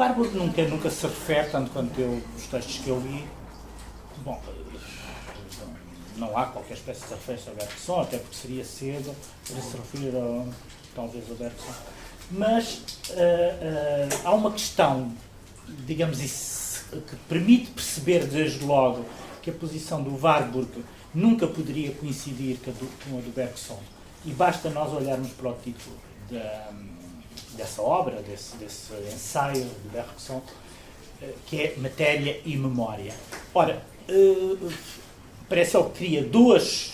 Warburg nunca se refere, tanto quanto os textos que eu li, bom, não há qualquer espécie de referência ao Bergson, até porque seria cedo para se referir talvez ao Bergson. Mas há uma questão, digamos isso, que permite perceber desde logo que a posição do Warburg nunca poderia coincidir com a do Bergson. E basta nós olharmos para o título dessa obra, desse ensaio de Bergson, que é Matéria e Memória. Ora, parece ele que cria dois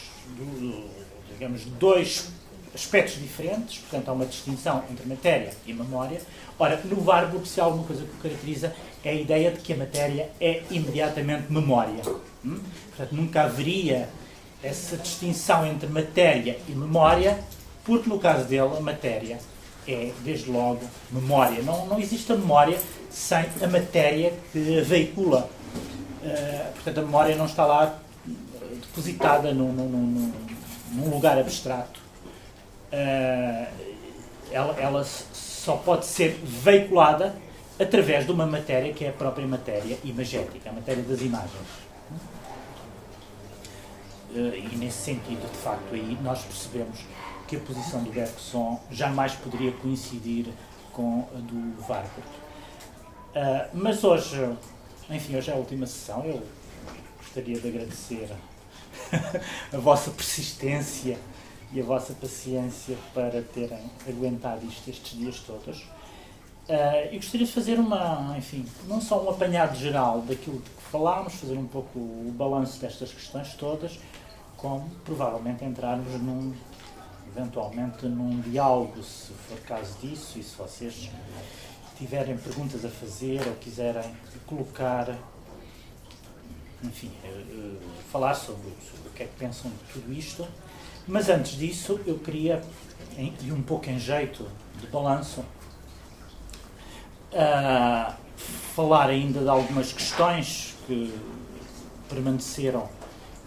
aspectos diferentes, portanto há uma distinção entre matéria e memória. Ora, no Warburg, se há alguma coisa que o caracteriza, é a ideia de que a matéria é imediatamente memória. Portanto, nunca haveria essa distinção entre matéria e memória, porque no caso dele a matéria é, desde logo, memória. Não existe a memória sem a matéria que a veicula. Portanto, a memória não está lá depositada num lugar abstrato. Ela só pode ser veiculada através de uma matéria que é a própria matéria imagética, a matéria das imagens. E nesse sentido, de facto, aí nós percebemos que a posição do Bergson jamais poderia coincidir com a do Warburg. Mas hoje, enfim, hoje é a última sessão. Eu gostaria de agradecer a vossa persistência e a vossa paciência para terem aguentado isto estes dias todos. E gostaria de fazer não só um apanhado geral daquilo de que falámos, fazer um pouco o balanço destas questões todas, como provavelmente entrarmos eventualmente num diálogo, se for caso disso, e se vocês tiverem perguntas a fazer ou quiserem colocar, enfim, falar sobre o que é que pensam de tudo isto. Mas antes disso, eu queria, e um pouco em jeito de balanço, falar ainda de algumas questões que permaneceram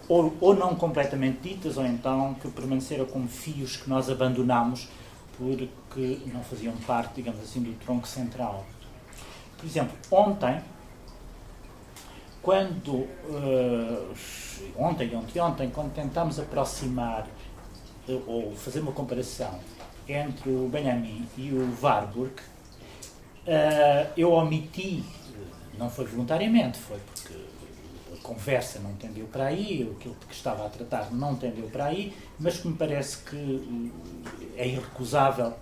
ou não completamente ditas, ou então que permaneceram como fios que nós abandonámos porque não faziam parte, digamos assim, do tronco central. Por exemplo, ontem, quando tentámos aproximar ou fazer uma comparação entre o Benjamin e o Warburg, eu omiti, não foi voluntariamente, foi porque a conversa não tendeu para aí, aquilo que estava a tratar não tendeu para aí, mas que me parece que é irrecusável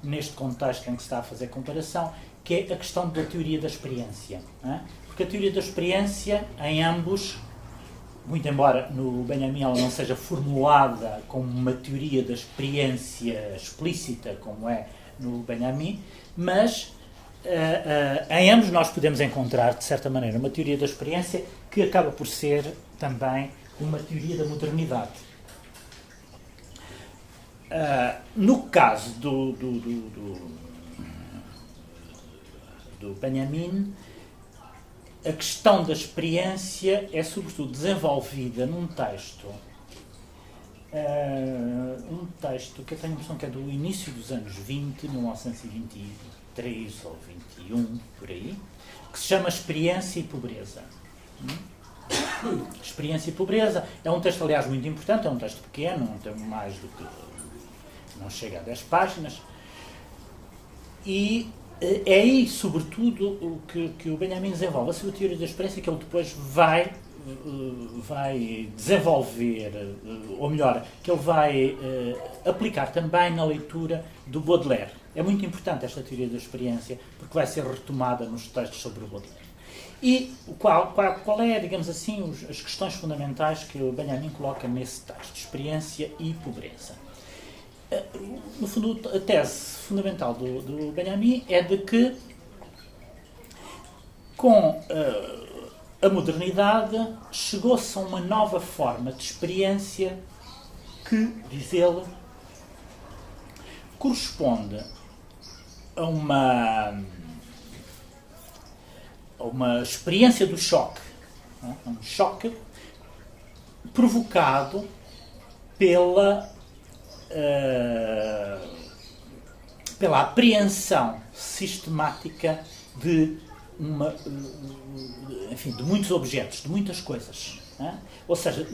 neste contexto em que se está a fazer comparação, que é a questão da teoria da experiência. Não é? Porque a teoria da experiência, em ambos, muito embora no Benjamin ela não seja formulada como uma teoria da experiência explícita, como é no Benjamin, mas em ambos nós podemos encontrar, de certa maneira, uma teoria da experiência que acaba por ser também uma teoria da modernidade. No caso do Benjamin, a questão da experiência é sobretudo desenvolvida num texto, que eu tenho a impressão que é do início dos anos 20, 1923 ou 21, por aí, que se chama Experiência e Pobreza. Experiência e Pobreza é um texto, aliás, muito importante, é um texto pequeno, não tem mais do que, não chega a 10 páginas, e é aí, sobretudo, o que o Benjamin desenvolve, a sua teoria da experiência, que ele depois vai desenvolver, ou melhor, que ele vai aplicar também na leitura do Baudelaire. É muito importante esta teoria da experiência, porque vai ser retomada nos textos sobre o Baudelaire. E qual é, digamos assim, as questões fundamentais que o Benjamin coloca nesse texto, experiência e pobreza? No fundo, a tese fundamental do Benjamin é de que, com a modernidade, chegou-se a uma nova forma de experiência que, diz ele, corresponde a uma experiência do choque, um choque provocado pela apreensão sistemática de enfim, de muitos objetos, de muitas coisas. Ou seja,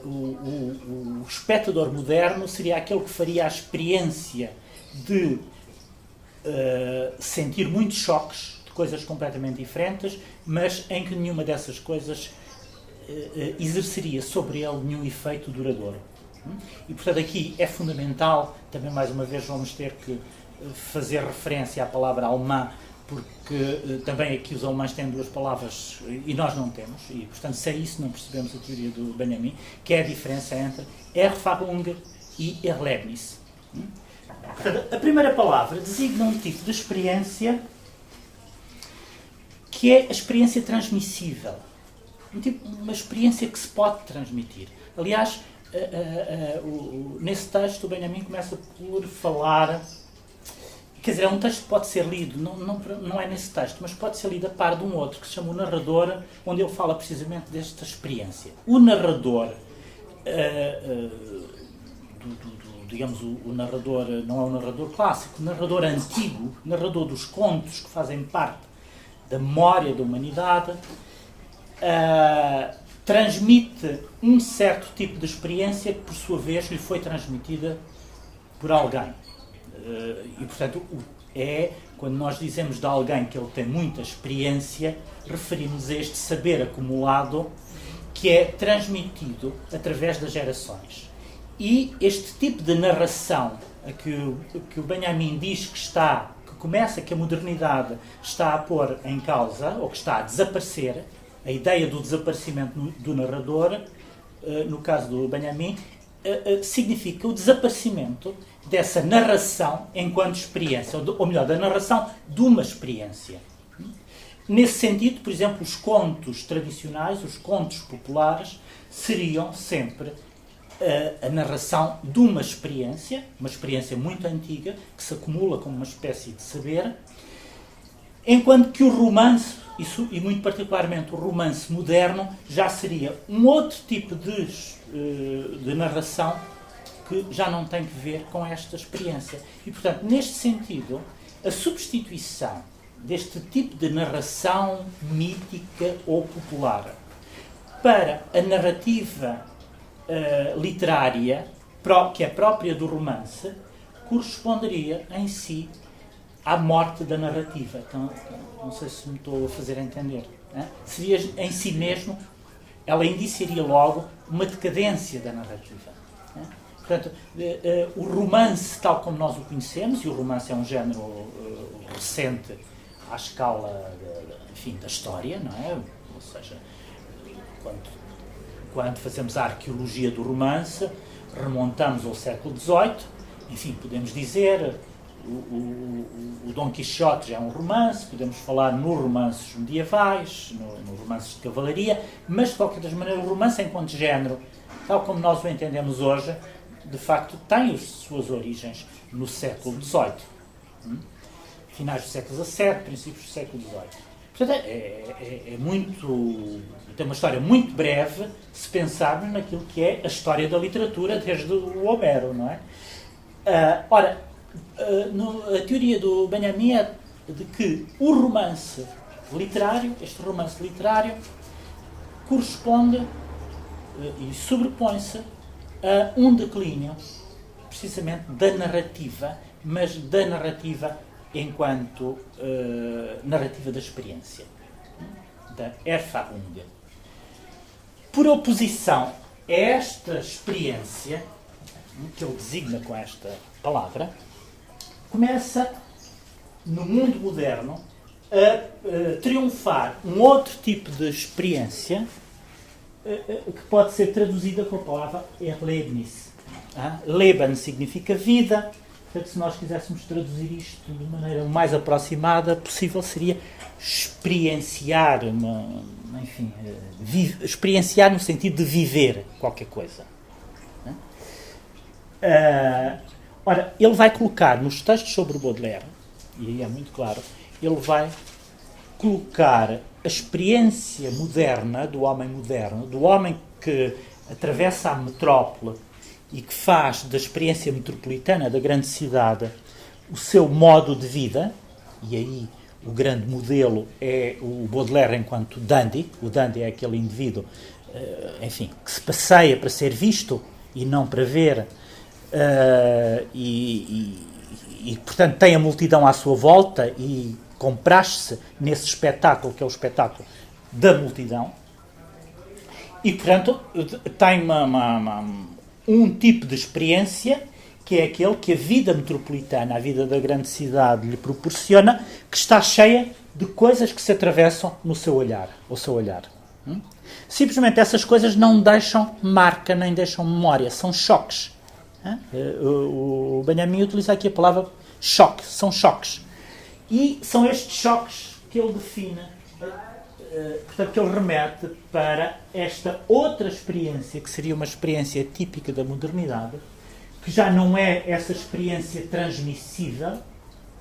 o espectador moderno seria aquele que faria a experiência de sentir muitos choques de coisas completamente diferentes, mas em que nenhuma dessas coisas exerceria sobre ele nenhum efeito duradouro. E, portanto, aqui é fundamental, também mais uma vez vamos ter que fazer referência à palavra alemã, porque também aqui os alemães têm duas palavras e nós não temos, e, portanto, se é isso não percebemos a teoria do Benjamin, que é a diferença entre Erfahrung e Erlebnis. Portanto, a primeira palavra designa um tipo de experiência que é a experiência transmissível. Uma experiência que se pode transmitir. Aliás, nesse texto o Benjamin começa por falar, quer dizer, é um texto que pode ser lido, não é nesse texto, mas pode ser lido a par de um outro que se chama O Narrador, onde ele fala precisamente desta experiência. O narrador, digamos, o narrador não é um narrador clássico, o narrador antigo, narrador dos contos que fazem parte da memória da humanidade, transmite um certo tipo de experiência que, por sua vez, lhe foi transmitida por alguém. E, portanto, quando nós dizemos de alguém que ele tem muita experiência, referimos a este saber acumulado que é transmitido através das gerações. E este tipo de narração que o Benjamin diz que começa, que a modernidade está a pôr em causa, ou que está a desaparecer, a ideia do desaparecimento do narrador, no caso do Benjamin, significa o desaparecimento dessa narração enquanto experiência, ou melhor, da narração de uma experiência. Nesse sentido, por exemplo, os contos tradicionais, os contos populares, seriam sempre a narração de uma experiência muito antiga, que se acumula como uma espécie de saber, enquanto que o romance, e muito particularmente o romance moderno, já seria um outro tipo de narração que já não tem que ver com esta experiência. E, portanto, neste sentido, a substituição deste tipo de narração mítica ou popular para a narrativa literária, que é própria do romance, corresponderia em si à morte da narrativa. Então, não sei se me estou a fazer entender. Seria em si mesmo, ela indiciaria logo uma decadência da narrativa. Portanto, o romance, tal como nós o conhecemos, e o romance é um género recente à escala da história, não é? Ou seja, quando fazemos a arqueologia do romance, remontamos ao século XVIII, enfim, podemos dizer, o Dom Quixote já é um romance, podemos falar nos romances medievais, nos romances de cavalaria, mas de qualquer das maneiras o romance enquanto género, tal como nós o entendemos hoje, de facto tem as suas origens no século XVIII. Finais do século XVII, princípios do século XVIII. Portanto, tem uma história muito breve se pensarmos naquilo que é a história da literatura desde o Homero, não é? A teoria do Benjamin é de que o romance literário, este romance literário, corresponde e sobrepõe-se a um declínio, precisamente da narrativa, mas da narrativa enquanto narrativa da experiência, da Erfahrung. Por oposição a esta experiência, que ele designa com esta palavra, começa, no mundo moderno, a triunfar um outro tipo de experiência que pode ser traduzida com a palavra Erlebnis. Leben significa vida, portanto, se nós quiséssemos traduzir isto de maneira mais aproximada possível, seria experienciar, experienciar no sentido de viver qualquer coisa. Ora, ele vai colocar nos textos sobre Baudelaire, e aí é muito claro, ele vai colocar a experiência moderna, do homem que atravessa a metrópole e que faz da experiência metropolitana, da grande cidade, o seu modo de vida, e aí o grande modelo é o Baudelaire enquanto dandy. O dandy é aquele indivíduo, enfim, que se passeia para ser visto e não para ver, e portanto tem a multidão à sua volta e compraz-se nesse espetáculo, que é o espetáculo da multidão, e portanto tem um tipo de experiência que é aquele que a vida metropolitana, a vida da grande cidade lhe proporciona, que está cheia de coisas que se atravessam no seu olhar, ao seu olhar. Simplesmente essas coisas não deixam marca, nem deixam memória, são choques. O Benjamin utiliza aqui a palavra choque, são choques. E são estes choques que ele define, portanto, que ele remete para esta outra experiência, que seria uma experiência típica da modernidade, que já não é essa experiência transmissível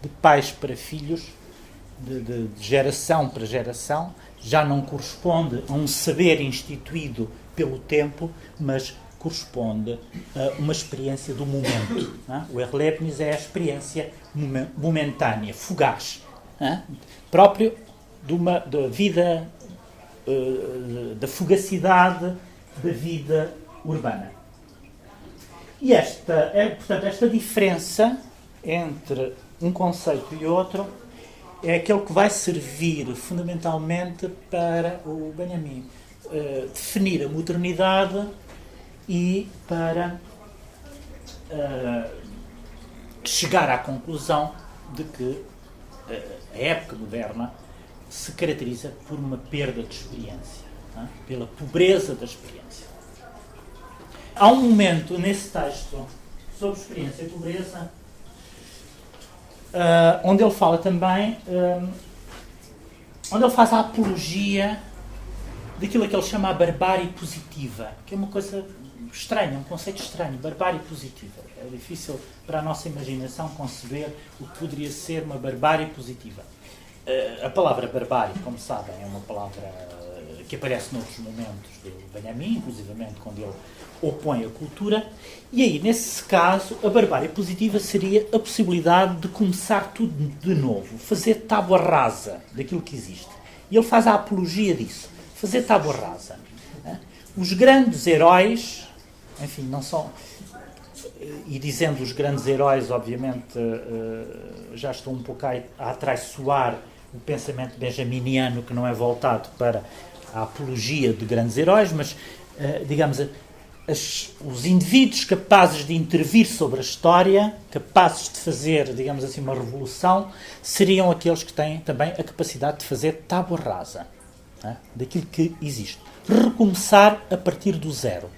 de pais para filhos, de geração para geração, já não corresponde a um saber instituído pelo tempo, mas corresponde a uma experiência do momento. O Erlebnis é a experiência momentânea, fugaz, próprio da vida, da fugacidade da vida urbana. E portanto, esta diferença entre um conceito e outro é aquele que vai servir fundamentalmente para o Benjamin definir a modernidade e para chegar à conclusão de que a época moderna se caracteriza por uma perda de experiência, pela pobreza da experiência. Há um momento nesse texto sobre experiência e pobreza onde ele fala também, onde ele faz a apologia daquilo que ele chama a barbárie positiva, que é uma coisa estranha, um conceito estranho, barbárie positiva. É difícil para a nossa imaginação conceber o que poderia ser uma barbárie positiva. A palavra barbárie, como sabem, é uma palavra que aparece noutros momentos do Benjamin, inclusivamente quando ele opõe a cultura, e aí, nesse caso, a barbárie positiva seria a possibilidade de começar tudo de novo, fazer tábua rasa daquilo que existe. E ele faz a apologia disso, fazer tábua rasa. Os grandes heróis, enfim, não são... E dizendo os grandes heróis, obviamente, já estou um pouco a atraiçoar o pensamento benjaminiano, que não é voltado para a apologia de grandes heróis, mas, digamos, os indivíduos capazes de intervir sobre a história, capazes de fazer, digamos assim, uma revolução, seriam aqueles que têm também a capacidade de fazer tábua rasa, daquilo que existe. Recomeçar a partir do zero.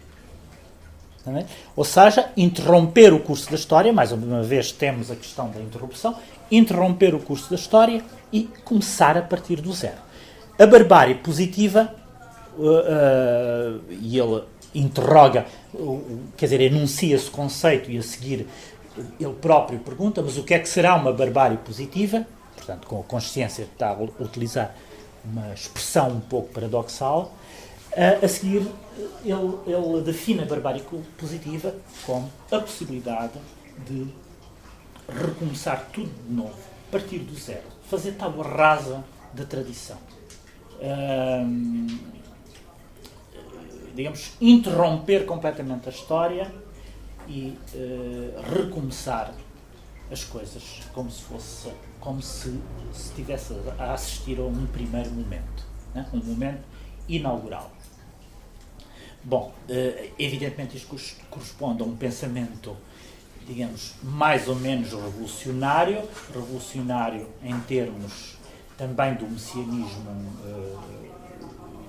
Ou seja, interromper o curso da história, mais uma vez temos a questão da interrupção, interromper o curso da história e começar a partir do zero. A barbárie positiva, e ele interroga, quer dizer, enuncia esse conceito e a seguir ele próprio pergunta, mas o que é que será uma barbárie positiva? Portanto, com a consciência de estar a utilizar uma expressão um pouco paradoxal. A seguir, ele define a barbárie positiva como a possibilidade de recomeçar tudo de novo, partir do zero, fazer tábua rasa da tradição. Digamos, interromper completamente a história e recomeçar as coisas como se estivesse a assistir a um primeiro momento, um momento inaugural. Bom, evidentemente isto corresponde a um pensamento, digamos, mais ou menos revolucionário em termos também do messianismo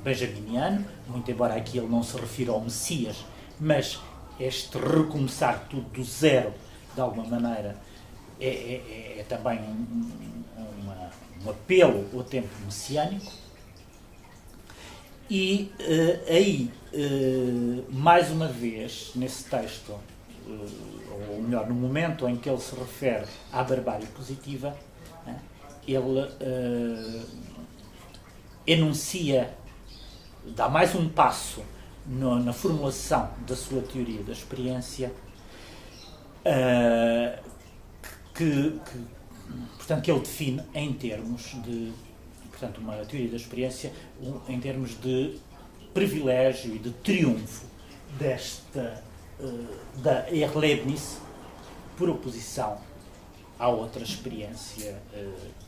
benjaminiano, muito embora aqui ele não se refira ao Messias, mas este recomeçar tudo do zero, de alguma maneira, é também um apelo ao tempo messiânico. E aí, mais uma vez, nesse texto, ou melhor, no momento em que ele se refere à barbárie positiva, ele enuncia, dá mais um passo na formulação da sua teoria da experiência, que portanto, que ele define em termos de, portanto, uma teoria da experiência em termos de privilégio e de triunfo da Erlebnis, por oposição à outra experiência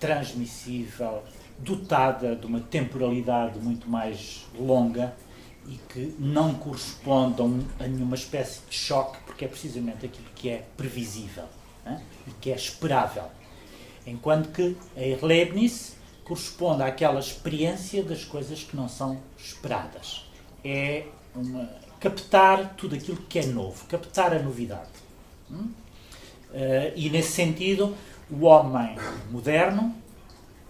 transmissível, dotada de uma temporalidade muito mais longa e que não corresponde a nenhuma espécie de choque, porque é precisamente aquilo que é previsível, e que é esperável. Enquanto que a Erlebnis corresponde àquela experiência das coisas que não são esperadas. É captar tudo aquilo que é novo, captar a novidade. E nesse sentido, o homem moderno,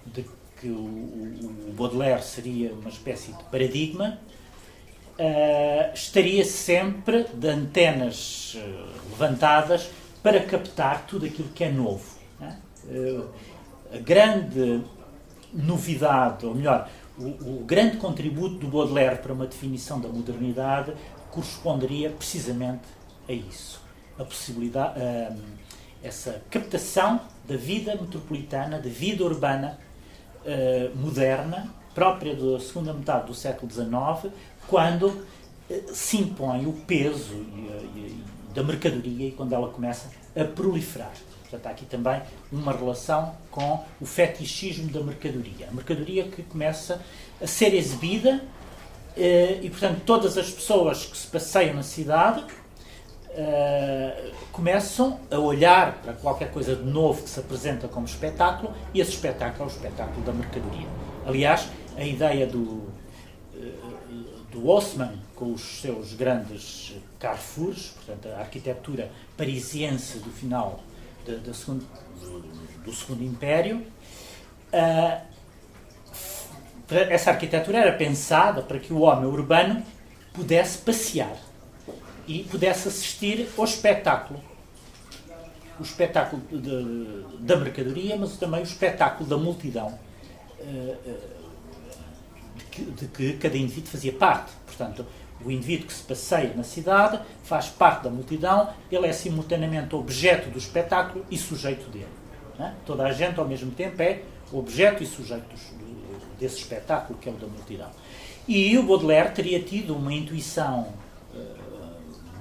de que o Baudelaire seria uma espécie de paradigma, estaria sempre de antenas levantadas para captar tudo aquilo que é novo. A grande novidade, ou melhor, o grande contributo do Baudelaire para uma definição da modernidade corresponderia precisamente a isso. A possibilidade, essa captação da vida metropolitana, da vida urbana moderna, própria da segunda metade do século XIX, quando se impõe o peso da mercadoria e quando ela começa a proliferar. Portanto, há aqui também uma relação com o fetichismo da mercadoria. A mercadoria que começa a ser exibida e, portanto, todas as pessoas que se passeiam na cidade começam a olhar para qualquer coisa de novo que se apresenta como espetáculo, e esse espetáculo é o espetáculo da mercadoria. Aliás, a ideia do Haussmann, com os seus grandes carrefours, portanto, a arquitetura parisiense do final do Segundo Império, essa arquitetura era pensada para que o homem urbano pudesse passear e pudesse assistir ao espetáculo. O espetáculo da mercadoria, mas também o espetáculo da multidão, de que cada indivíduo fazia parte. Portanto, o indivíduo que se passeia na cidade faz parte da multidão, ele é simultaneamente objeto do espetáculo e sujeito dele. Toda a gente, ao mesmo tempo, é objeto e sujeito desse espetáculo, que é o da multidão. E o Baudelaire teria tido uma intuição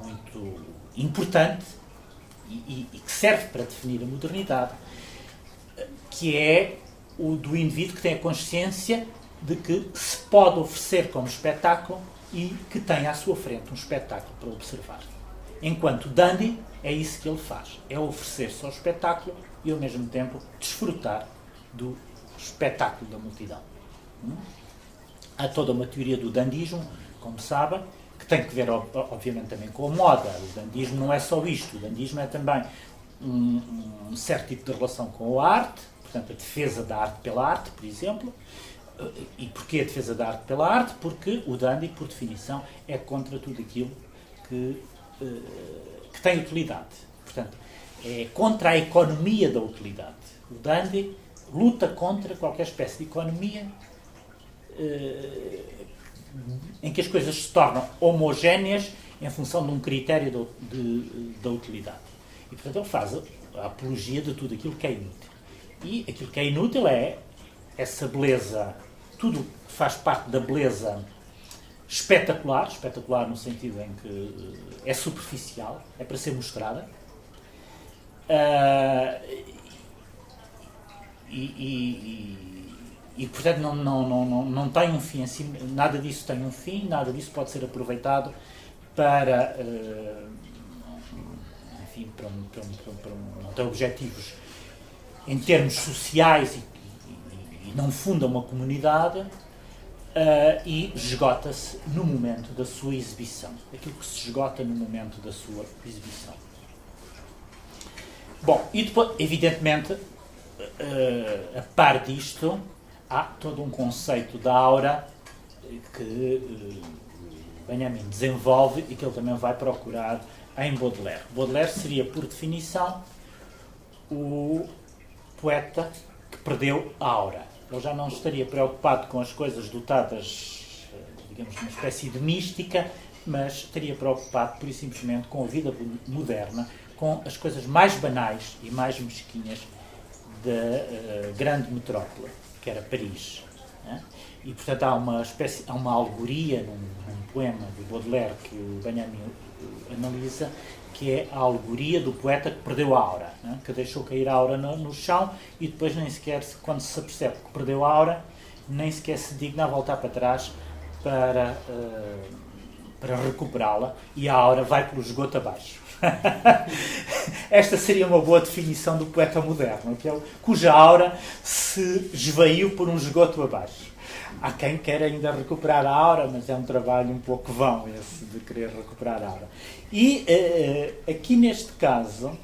muito importante e que serve para definir a modernidade, que é o do indivíduo que tem a consciência de que se pode oferecer como espetáculo e que tem à sua frente um espetáculo para observar. Enquanto dandy, é isso que ele faz, é oferecer-se ao espetáculo e ao mesmo tempo desfrutar do espetáculo da multidão. Há toda uma teoria do dandismo, como sabem, que tem que ver, obviamente, também com a moda. O dandismo não é só isto, o dandismo é também um certo tipo de relação com a arte, portanto, a defesa da arte pela arte, por exemplo. E porquê a defesa da arte pela arte? Porque o dandy, por definição, é contra tudo aquilo que tem utilidade. Portanto, é contra a economia da utilidade. O dandy luta contra qualquer espécie de economia em que as coisas se tornam homogéneas em função de um critério da utilidade. E, portanto, ele faz a apologia de tudo aquilo que é inútil. E aquilo que é inútil é essa beleza, tudo faz parte da beleza espetacular no sentido em que é superficial, é para ser mostrada, e portanto não tem um fim assim, nada disso tem um fim, nada disso pode ser aproveitado para, enfim, para não ter objetivos em termos sociais e não funda uma comunidade, e esgota-se no momento da sua exibição. Aquilo que se esgota no momento da sua exibição. Bom, e depois, evidentemente, a par disto, há todo um conceito da aura que Benjamin desenvolve e que ele também vai procurar em Baudelaire. Baudelaire seria, por definição, o poeta que perdeu a aura. Ele já não estaria preocupado com as coisas dotadas, digamos, de uma espécie de mística, mas estaria preocupado, pura e simplesmente, com a vida moderna, com as coisas mais banais e mais mesquinhas da grande metrópole, que era Paris. Né? E, portanto, há uma alegoria num poema de Baudelaire que o Benjamin analisa, que é a alegoria do poeta que perdeu a aura, né? Que deixou cair a aura no chão e depois nem sequer, quando se apercebe que perdeu a aura, nem sequer se digna a voltar para trás para recuperá-la, e a aura vai pelo esgoto abaixo. Esta seria uma boa definição do poeta moderno, cuja aura se esvaiu por um esgoto abaixo. Há quem queira ainda recuperar a aura, mas é um trabalho um pouco vão esse de querer recuperar a aura. E aqui neste caso,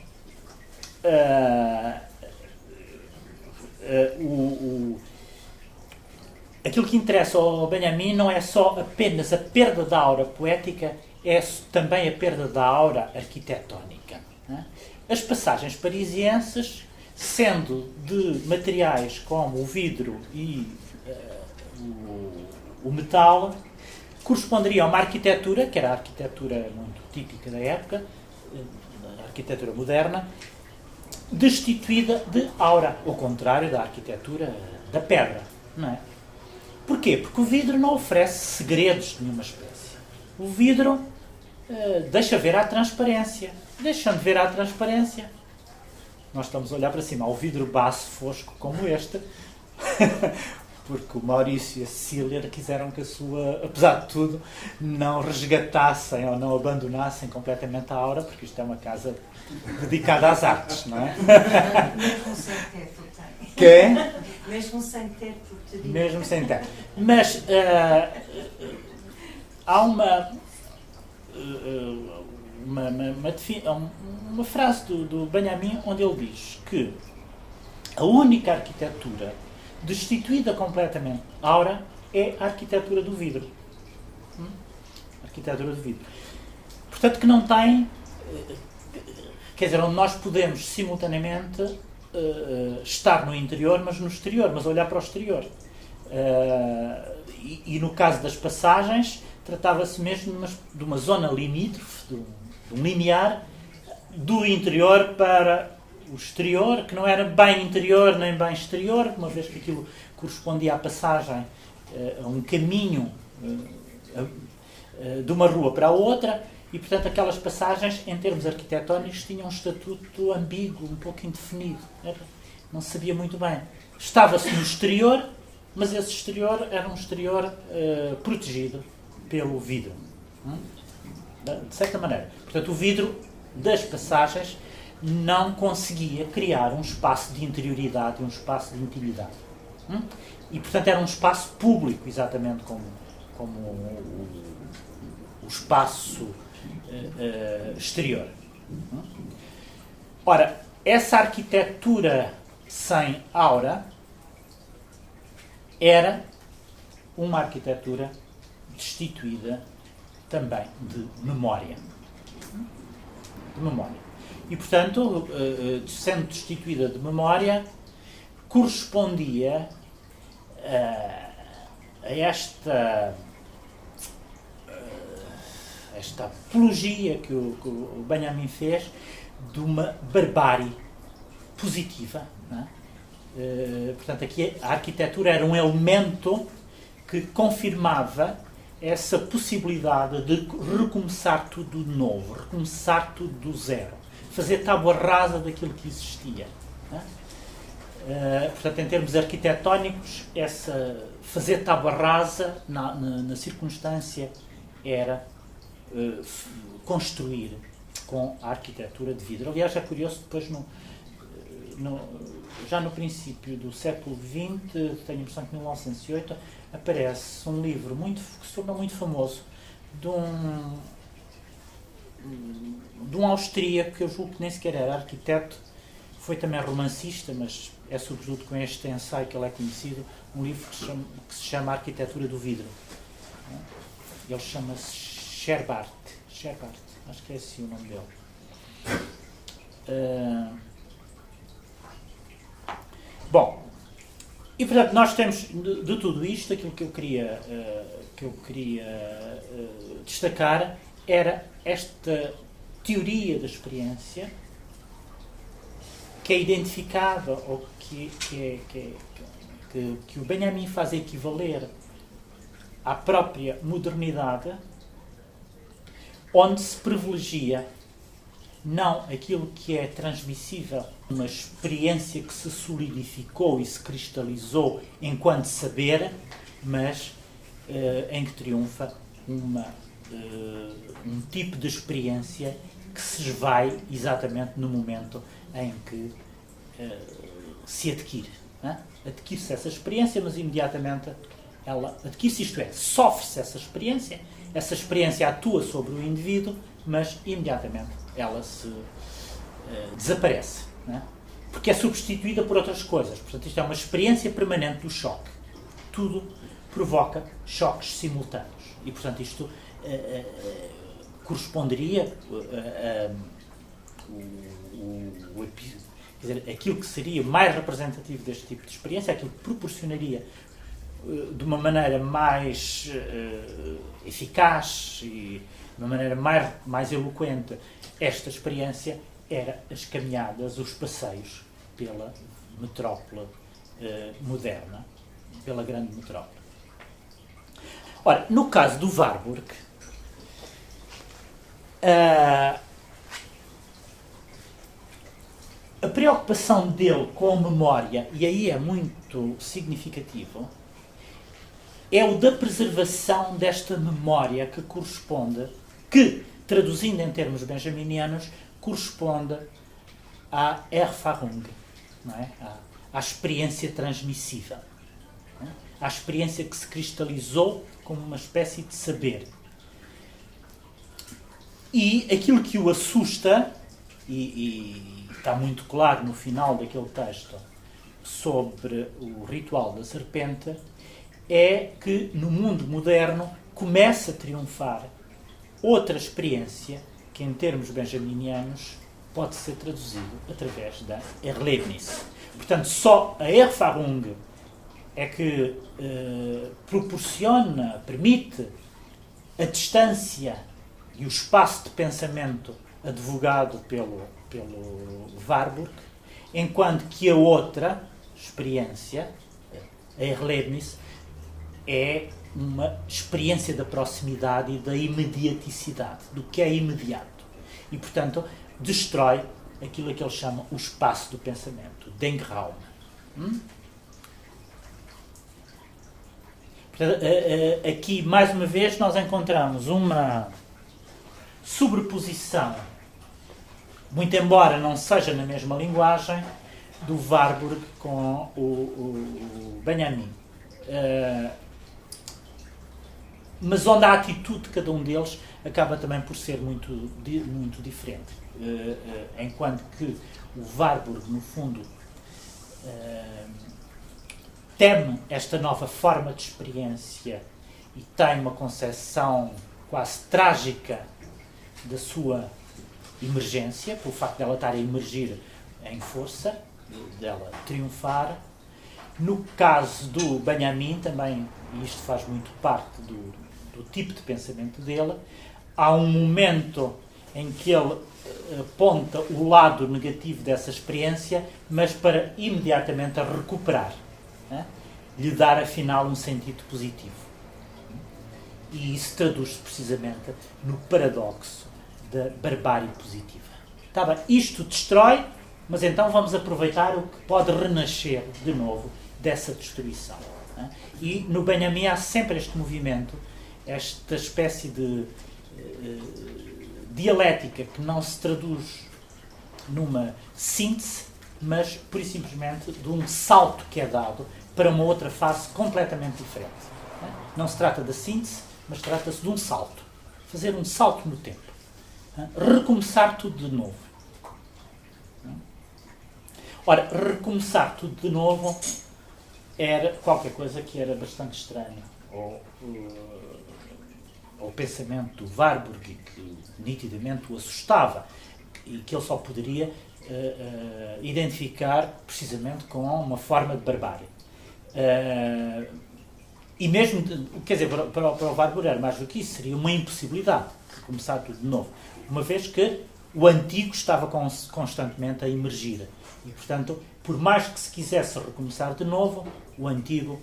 aquilo que interessa ao Benjamin não é só apenas a perda da aura poética, é também a perda da aura arquitetónica. Né? As passagens parisienses, sendo de materiais como o vidro e o metal, corresponderia a uma arquitetura, que era a arquitetura muito típica da época, a arquitetura moderna, destituída de aura, ao contrário da arquitetura da pedra. Não é? Porquê? Porque o vidro não oferece segredos de nenhuma espécie. O vidro deixa ver a transparência. Deixando ver a transparência, nós estamos a olhar para cima ao vidro baço fosco como este, porque o Maurício e a Cecília quiseram que a sua, apesar de tudo, não resgatassem ou não abandonassem completamente a aura, porque isto é uma casa dedicada às artes, não é? Mesmo sem teto tem. Que? Mesmo sem teto, te digo. Mesmo sem teto. Mas há uma frase do Benjamin onde ele diz que a única arquitetura destituída completamente de aura é a arquitetura do vidro. A arquitetura do vidro. Portanto, que não tem... Quer dizer, onde nós podemos simultaneamente estar no interior, mas no exterior, mas olhar para o exterior. E no caso das passagens, tratava-se mesmo de uma zona limítrofe, de um limiar, do interior para o exterior, que não era bem interior nem bem exterior, uma vez que aquilo correspondia à passagem, a um caminho de uma rua para a outra, e, portanto, aquelas passagens, em termos arquitetónicos, tinham um estatuto ambíguo, um pouco indefinido. Não se sabia muito bem. Estava-se no exterior, mas esse exterior era um exterior protegido pelo vidro. De certa maneira. Portanto, o vidro das passagens não conseguia criar um espaço de interioridade, um espaço de intimidade. E, portanto, era um espaço público, exatamente como o espaço exterior. Ora, essa arquitetura sem aura era uma arquitetura destituída também de memória. De memória. E, portanto, sendo destituída de memória, correspondia a esta apologia que o Benjamin fez de uma barbárie positiva. Não é? Portanto, aqui a arquitetura era um elemento que confirmava essa possibilidade de recomeçar tudo de novo, recomeçar tudo do zero, fazer tábua rasa daquilo que existia. Não é? Portanto, em termos arquitetónicos, fazer tábua rasa na circunstância era construir com a arquitetura de vidro. Aliás, é curioso, depois já no princípio do século XX, tenho a impressão que em 1908, aparece um livro que se tornou muito famoso de um austríaco, que eu julgo que nem sequer era arquiteto, foi também romancista, mas é sobretudo com este ensaio que ele é conhecido, um livro que se chama Arquitetura do Vidro. Ele chama-se Scherbart, acho que é assim o nome dele. Bom, e portanto nós temos de tudo isto, aquilo que eu queria destacar era esta teoria da experiência que é identificada ou que que o Benjamin faz equivaler à própria modernidade, onde se privilegia não aquilo que é transmissível, uma experiência que se solidificou e se cristalizou enquanto saber, mas em que triunfa um tipo de experiência que se esvai exatamente no momento em que se adquire. Adquire-se essa experiência, mas imediatamente ela adquire-se, isto é, sofre-se essa experiência atua sobre o indivíduo, mas imediatamente ela se desaparece, porque é substituída por outras coisas. Portanto, isto é uma experiência permanente do choque. Tudo provoca choques simultâneos. E, portanto, isto corresponderia quer dizer, aquilo que seria mais representativo deste tipo de experiência, aquilo que proporcionaria de uma maneira mais eficaz e de uma maneira mais eloquente esta experiência, era as caminhadas, os passeios pela metrópole moderna, pela grande metrópole. Ora, no caso do Warburg, a preocupação dele com a memória, e aí é muito significativo, é o da preservação desta memória que corresponde, que, traduzindo em termos benjaminianos, corresponde à Erfahrung, não é? À experiência transmissível, não é? À experiência que se cristalizou como uma espécie de saber. E aquilo que o assusta, e está muito claro no final daquele texto sobre o ritual da serpente, é que no mundo moderno começa a triunfar outra experiência que, em termos benjaminianos, pode ser traduzido através da Erlebnis. Portanto, só a Erfahrung é que proporciona, permite a distância e o espaço de pensamento advogado pelo Warburg, enquanto que a outra experiência, a Erlebnis, é uma experiência da proximidade e da imediaticidade, do que é imediato. E, portanto, destrói aquilo que ele chama o espaço do pensamento, Denkraum. Portanto, aqui, mais uma vez, nós encontramos uma sobreposição, muito embora não seja na mesma linguagem, do Warburg com o Benjamin. Mas onde a atitude de cada um deles acaba também por ser muito diferente. Enquanto que o Warburg, no fundo, teme esta nova forma de experiência e tem uma concepção quase trágica da sua emergência, pelo facto dela estar a emergir em força, dela triunfar. No caso do Benjamin, também, e isto faz muito parte do tipo de pensamento dele, há um momento em que ele aponta o lado negativo dessa experiência, mas para imediatamente a recuperar, lhe dar afinal um sentido positivo. E isso traduz-se precisamente no paradoxo da barbárie positiva. Tá bem, isto destrói, mas então vamos aproveitar o que pode renascer de novo dessa destruição. E no Benjamin há sempre este movimento, esta espécie de dialética que não se traduz numa síntese, mas, pura e simplesmente, de um salto que é dado para uma outra fase completamente diferente. Não se trata da síntese, mas trata-se de um salto. Fazer um salto no tempo. Recomeçar tudo de novo. Ora, recomeçar tudo de novo era qualquer coisa que era bastante estranho ao pensamento do Warburg, que nitidamente o assustava, e que ele só poderia identificar precisamente com uma forma de barbárie. E mesmo, quer dizer, para o Warburg era mais do que isso, seria uma impossibilidade de começar tudo de novo, uma vez que o antigo estava constantemente a emergir. E, portanto, por mais que se quisesse recomeçar de novo, o antigo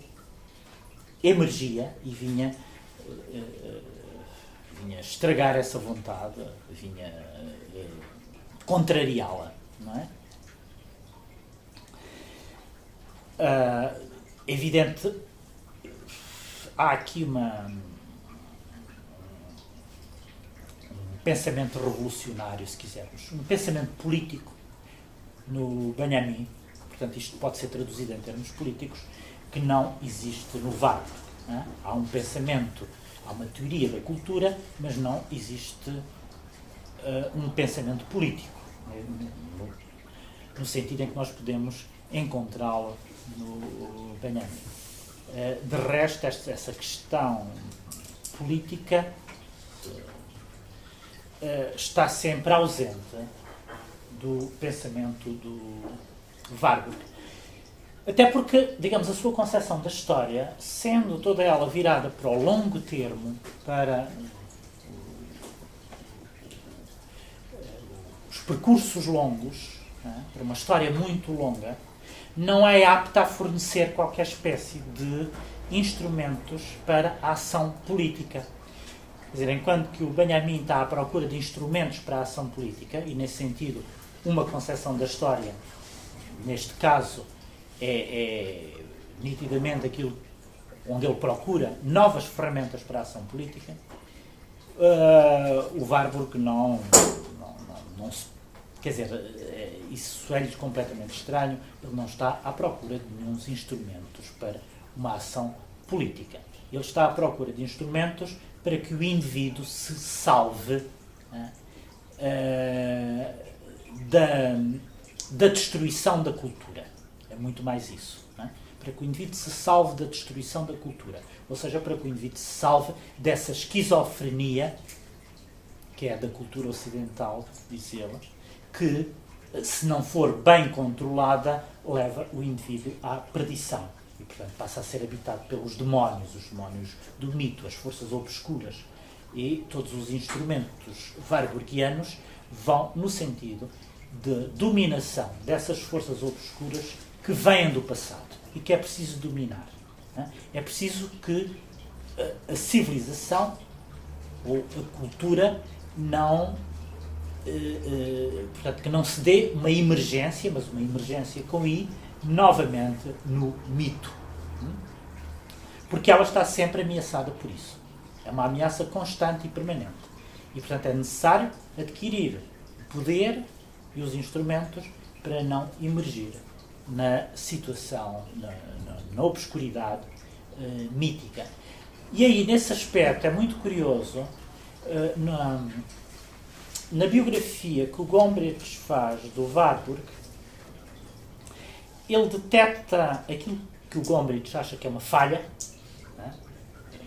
emergia e vinha estragar essa vontade, vinha contrariá-la, não é? Evidente, há aqui um pensamento revolucionário, se quisermos, um pensamento político no Benjamin, portanto isto pode ser traduzido em termos políticos, que não existe no Warburg. Não é? Há um pensamento, há uma teoria da cultura, mas não existe um pensamento político, no sentido em que nós podemos encontrá-lo no Benjamin. De resto, essa questão política está sempre ausente do pensamento do Warburg. Até porque, digamos, a sua concepção da história, sendo toda ela virada para o longo termo, para os percursos longos, para uma história muito longa, não é apta a fornecer qualquer espécie de instrumentos para a ação política. Quer dizer, enquanto que o Benjamin está à procura de instrumentos para a ação política, e nesse sentido uma concepção da história, neste caso, é nitidamente aquilo onde ele procura novas ferramentas para a ação política, o Warburg não se... Quer dizer, isso é-lhes completamente estranho, ele não está à procura de nenhum instrumentos para uma ação política. Ele está à procura de instrumentos para que o indivíduo se salve da destruição da cultura. É muito mais isso. Para que o indivíduo se salve da destruição da cultura. Ou seja, para que o indivíduo se salve dessa esquizofrenia, que é da cultura ocidental, diz ele, que, se não for bem controlada, leva o indivíduo à perdição. E, portanto, passa a ser habitado pelos demónios, os demónios do mito, as forças obscuras. E todos os instrumentos warburgianos vão no sentido de dominação dessas forças obscuras que vêm do passado e que é preciso dominar. É preciso que a civilização ou a cultura não... portanto, que não se dê uma emergência, mas uma emergência com I, novamente no mito. Porque ela está sempre ameaçada por isso. É uma ameaça constante e permanente. E, portanto, é necessário adquirir o poder e os instrumentos para não emergir na situação, na obscuridade mítica. E aí, nesse aspecto, é muito curioso, na biografia que o Gombrich faz do Warburg, ele detecta aquilo que o Gombrich acha que é uma falha,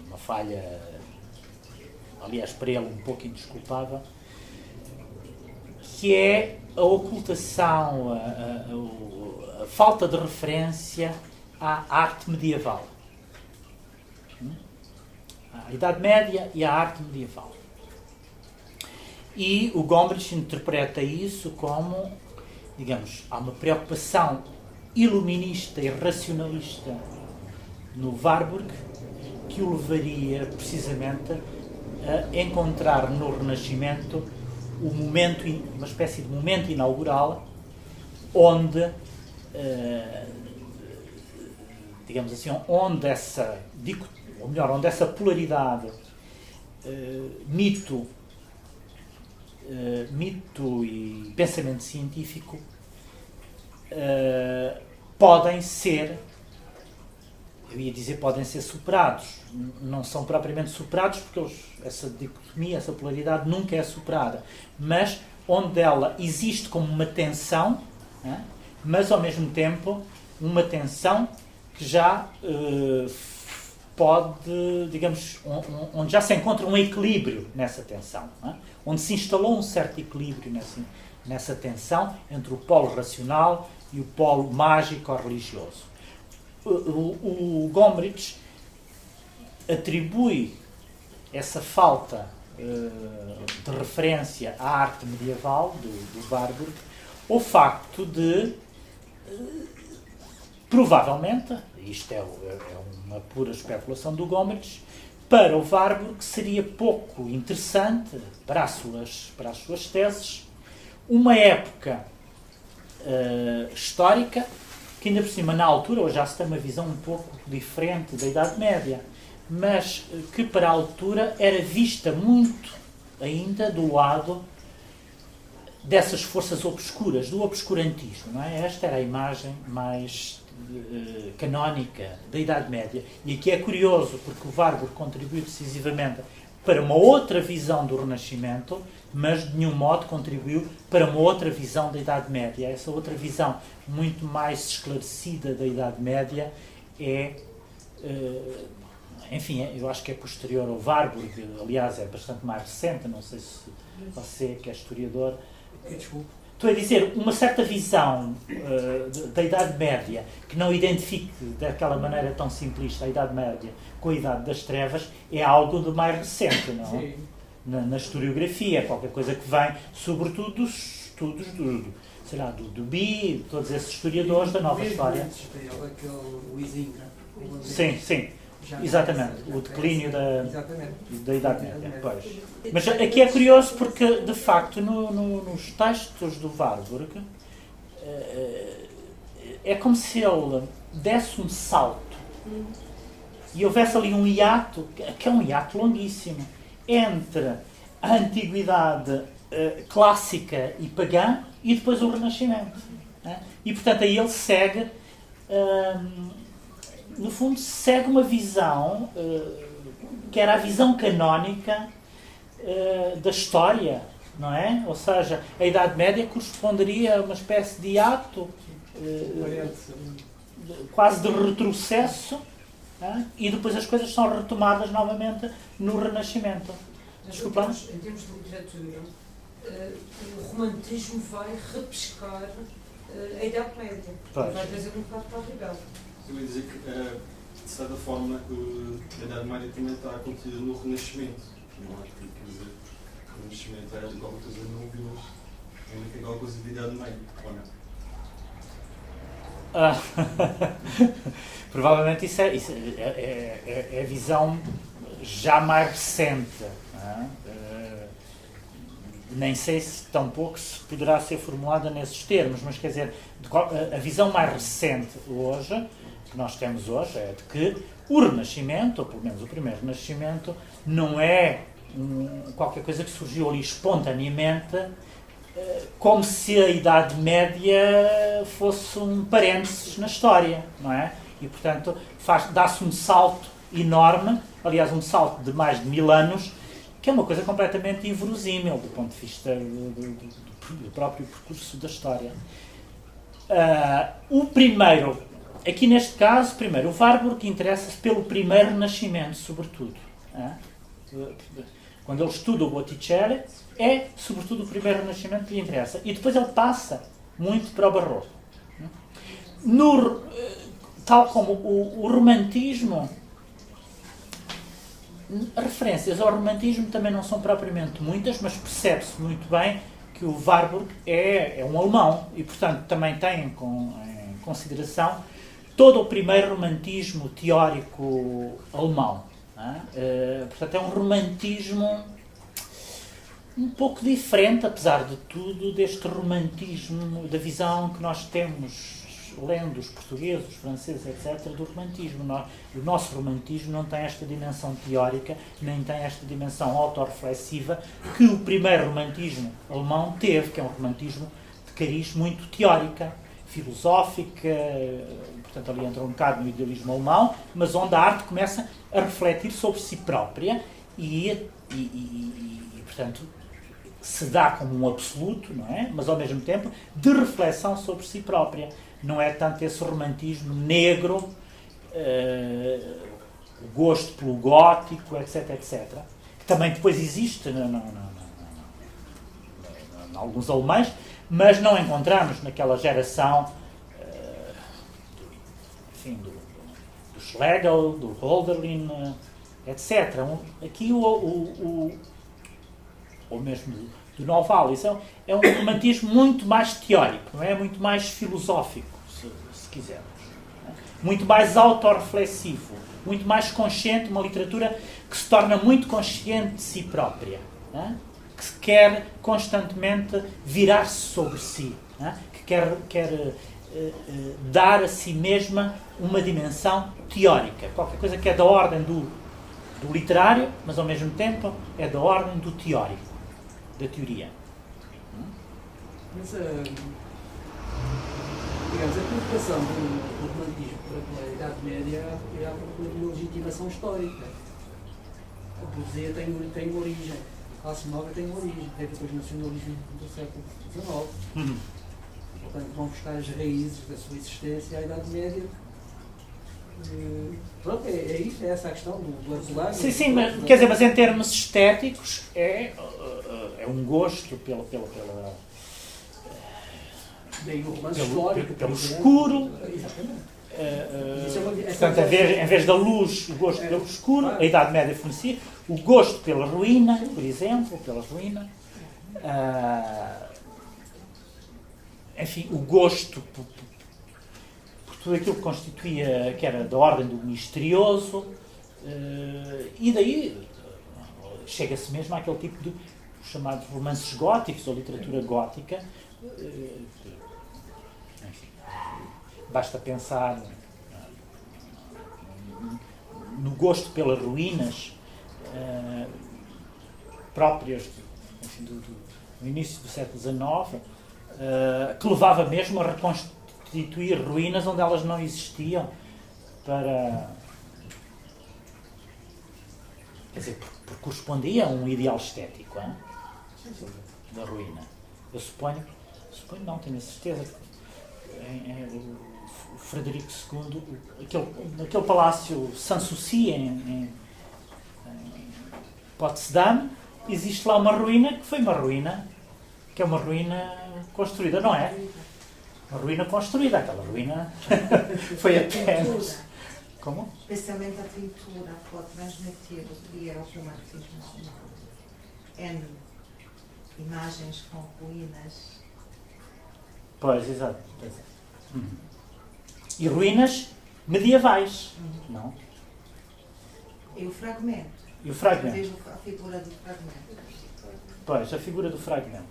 uma falha, aliás, para ele um pouco indesculpável, que é a ocultação, a falta de referência à arte medieval. À Idade Média e à arte medieval. E o Gombrich interpreta isso como, digamos, há uma preocupação iluminista e racionalista no Warburg que o levaria precisamente a encontrar no Renascimento o momento, uma espécie de momento inaugural onde, digamos assim, onde essa polaridade mito e pensamento científico podem ser, eu ia dizer podem ser superados, não são propriamente superados porque essa dicotomia, essa polaridade nunca é superada, mas onde ela existe como uma tensão, mas ao mesmo tempo uma tensão que já pode, digamos, onde já se encontra um equilíbrio nessa tensão, onde se instalou um certo equilíbrio nessa tensão entre o polo racional e o polo mágico ou religioso. O Gombrich atribui essa falta de referência à arte medieval do Warburg, o facto de, provavelmente, isto é uma pura especulação do Gombrich, para o Warburg seria pouco interessante, para as suas teses, uma época histórica que ainda por cima na altura, hoje já se tem uma visão um pouco diferente da Idade Média, mas que para a altura era vista muito ainda do lado dessas forças obscuras, do obscurantismo, não é? Esta era a imagem mais canónica da Idade Média. E aqui é curioso, porque o Warburg contribuiu decisivamente para uma outra visão do Renascimento, mas de nenhum modo contribuiu para uma outra visão da Idade Média. Essa outra visão, muito mais esclarecida da Idade Média, enfim, eu acho que é posterior ao Warburg, aliás, é bastante mais recente, não sei se você, que é historiador... Estou a dizer, uma certa visão da Idade Média, que não identifique daquela maneira tão simplista a Idade Média com a Idade das Trevas, é algo do mais recente, não? Sim. Na historiografia, qualquer coisa que vem, sobretudo dos estudos do Bi, todos esses historiadores da nova história. Sim. Exatamente, o declínio da Idade Média. Pois. Mas aqui é curioso porque, de facto, nos textos do Warburg, é como se ele desse um salto e houvesse ali um hiato, que é um hiato longuíssimo, entre a antiguidade clássica e pagã e depois o Renascimento. Né? E, portanto, aí ele segue... no fundo, segue uma visão que era a visão canónica da história, não é? Ou seja, a Idade Média corresponderia a uma espécie de ato quase de retrocesso, e depois as coisas são retomadas novamente no Renascimento. Desculpa? Em termos de literatura, o romantismo vai repescar a Idade Média. Vai trazer um bocado para a rebelde. Eu ia dizer que, de certa forma, a Idade Média também está contida no Renascimento. Não acho que, quer dizer, o Renascimento é alguma coisa nova, ainda que é alguma coisa de Idade Média, ou não? Provavelmente isso é a visão já mais recente. Nem sei se tampouco se poderá ser formulada nesses termos, mas quer dizer, a visão mais recente hoje, que nós temos hoje, é de que o Renascimento, ou pelo menos o primeiro Renascimento, não é qualquer coisa que surgiu ali espontaneamente, como se a Idade Média fosse um parênteses na história, não é? E, portanto, dá-se um salto enorme, aliás, um salto de mais de 1000 anos, que é uma coisa completamente inverosímil do ponto de vista do próprio percurso da história. O primeiro, aqui neste caso, primeiro, o Warburg interessa-se pelo primeiro Renascimento, sobretudo. Quando ele estuda o Botticelli, é sobretudo o primeiro Renascimento que lhe interessa. E depois ele passa muito para o Barroco. Tal como o romantismo, referências ao romantismo também não são propriamente muitas, mas percebe-se muito bem que o Warburg é um alemão e, portanto, também tem em consideração todo o primeiro romantismo teórico alemão. Portanto, é um romantismo um pouco diferente, apesar de tudo, deste romantismo, da visão que nós temos lendo os portugueses, os franceses, etc., do romantismo. O nosso romantismo não tem esta dimensão teórica, nem tem esta dimensão autorreflexiva que o primeiro romantismo alemão teve, que é um romantismo de cariz muito teórica, filosófica, portanto ali entra um bocado no idealismo alemão, mas onde a arte começa a refletir sobre si própria e portanto, se dá como um absoluto, não é? Mas ao mesmo tempo de reflexão sobre si própria. Não é tanto esse romantismo negro, o gosto pelo gótico, etc., etc., que também depois existe em alguns alemães, mas não encontramos naquela geração do Schlegel, do Hölderlin, etc. Aqui ou mesmo do Novalis, é um romantismo muito mais teórico, não é? Muito mais filosófico, se quisermos. Muito mais autorreflexivo, muito mais consciente, uma literatura que se torna muito consciente de si própria, né? Que quer constantemente virar-se sobre si, né? Que quer dar a si mesma uma dimensão teórica, qualquer coisa que é da ordem do literário, mas ao mesmo tempo é da ordem do teórico, da teoria. Mas, digamos, a preocupação do romantismo para a Idade Média é a procura de uma legitimação histórica. A poesia tem uma origem, a classe nova tem uma origem, tem depois o nacionalismo do século XIX. Portanto, vão buscar as raízes da sua existência à Idade Média. Pronto, é isso, é essa a questão do apelar. Sim, mas, quer dizer, mas em termos estéticos é um gosto pelo Daí o romance histórico, pelo escuro. Exatamente. Portanto, em vez da luz, o gosto pelo escuro, a Idade Média fornecia o gosto pela ruína, por exemplo, pela ruína. Enfim, o gosto por tudo aquilo que constituía, que era da ordem do misterioso, e daí chega-se mesmo àquele tipo de chamados romances góticos ou literatura gótica. Enfim, basta pensar no gosto pelas ruínas próprias enfim, do início do século XIX, que levava mesmo a reconstituir ruínas onde elas não existiam, para, quer dizer, porque correspondia a um ideal estético, hein? Da ruína. Eu suponho não, tenho a certeza que o Frederico II, aquele palácio Sanssouci em Potsdam, existe lá uma ruína que foi uma ruína, que é uma ruína construída, não é? Uma ruína construída, aquela ruína foi apenas... Como? Especialmente a pintura pode transmitir o que é o romantismo. N imagens com ruínas. Pois, exato. E ruínas medievais, não? E o fragmento. E o fragmento. Vejo a figura do fragmento. Pois, a figura do fragmento.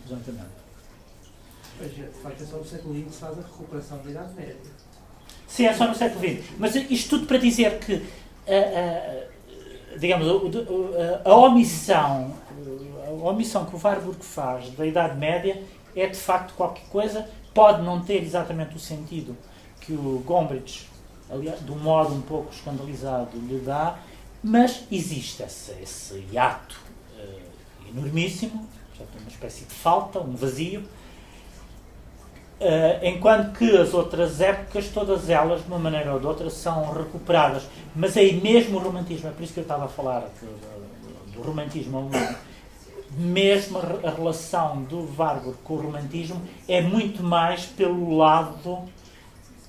Exatamente. Mas, de facto, é só no século XX que se faz a recuperação da Idade Média. Sim, é só no século XX. Mas isto tudo para dizer que, digamos, a omissão que o Warburg faz da Idade Média é, de facto, qualquer coisa, pode não ter exatamente o sentido que o Gombrich, aliás, de um modo um pouco escandalizado, lhe dá, mas existe esse hiato enormíssimo, portanto, uma espécie de falta, um vazio, enquanto que as outras épocas, todas elas, de uma maneira ou de outra, são recuperadas. Mas aí mesmo o romantismo, é por isso que eu estava a falar do romantismo alemão, mesmo a relação do Warburg com o romantismo é muito mais pelo lado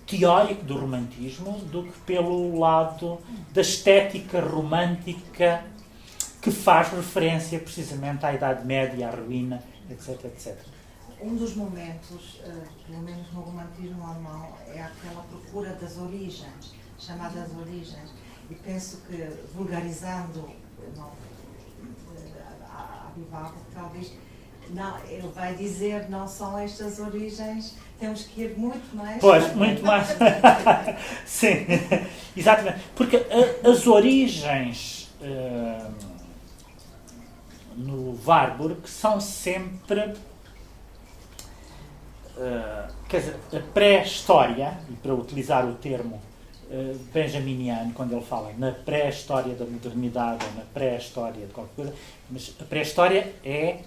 teórico do romantismo do que pelo lado da estética romântica que faz referência precisamente à Idade Média, à ruína, etc, etc. Um dos momentos, pelo menos no romantismo alemão, é aquela procura das origens, chamadas origens. E penso que, vulgarizando a Bivaldo, talvez não, ele vai dizer não são estas origens, temos que ir muito mais. Pois, muito mais. Sim, exatamente. Porque as origens no Warburg são sempre... quer dizer, a pré-história, e para utilizar o termo benjaminiano, quando ele fala na pré-história da modernidade ou na pré-história de qualquer coisa, mas a pré-história é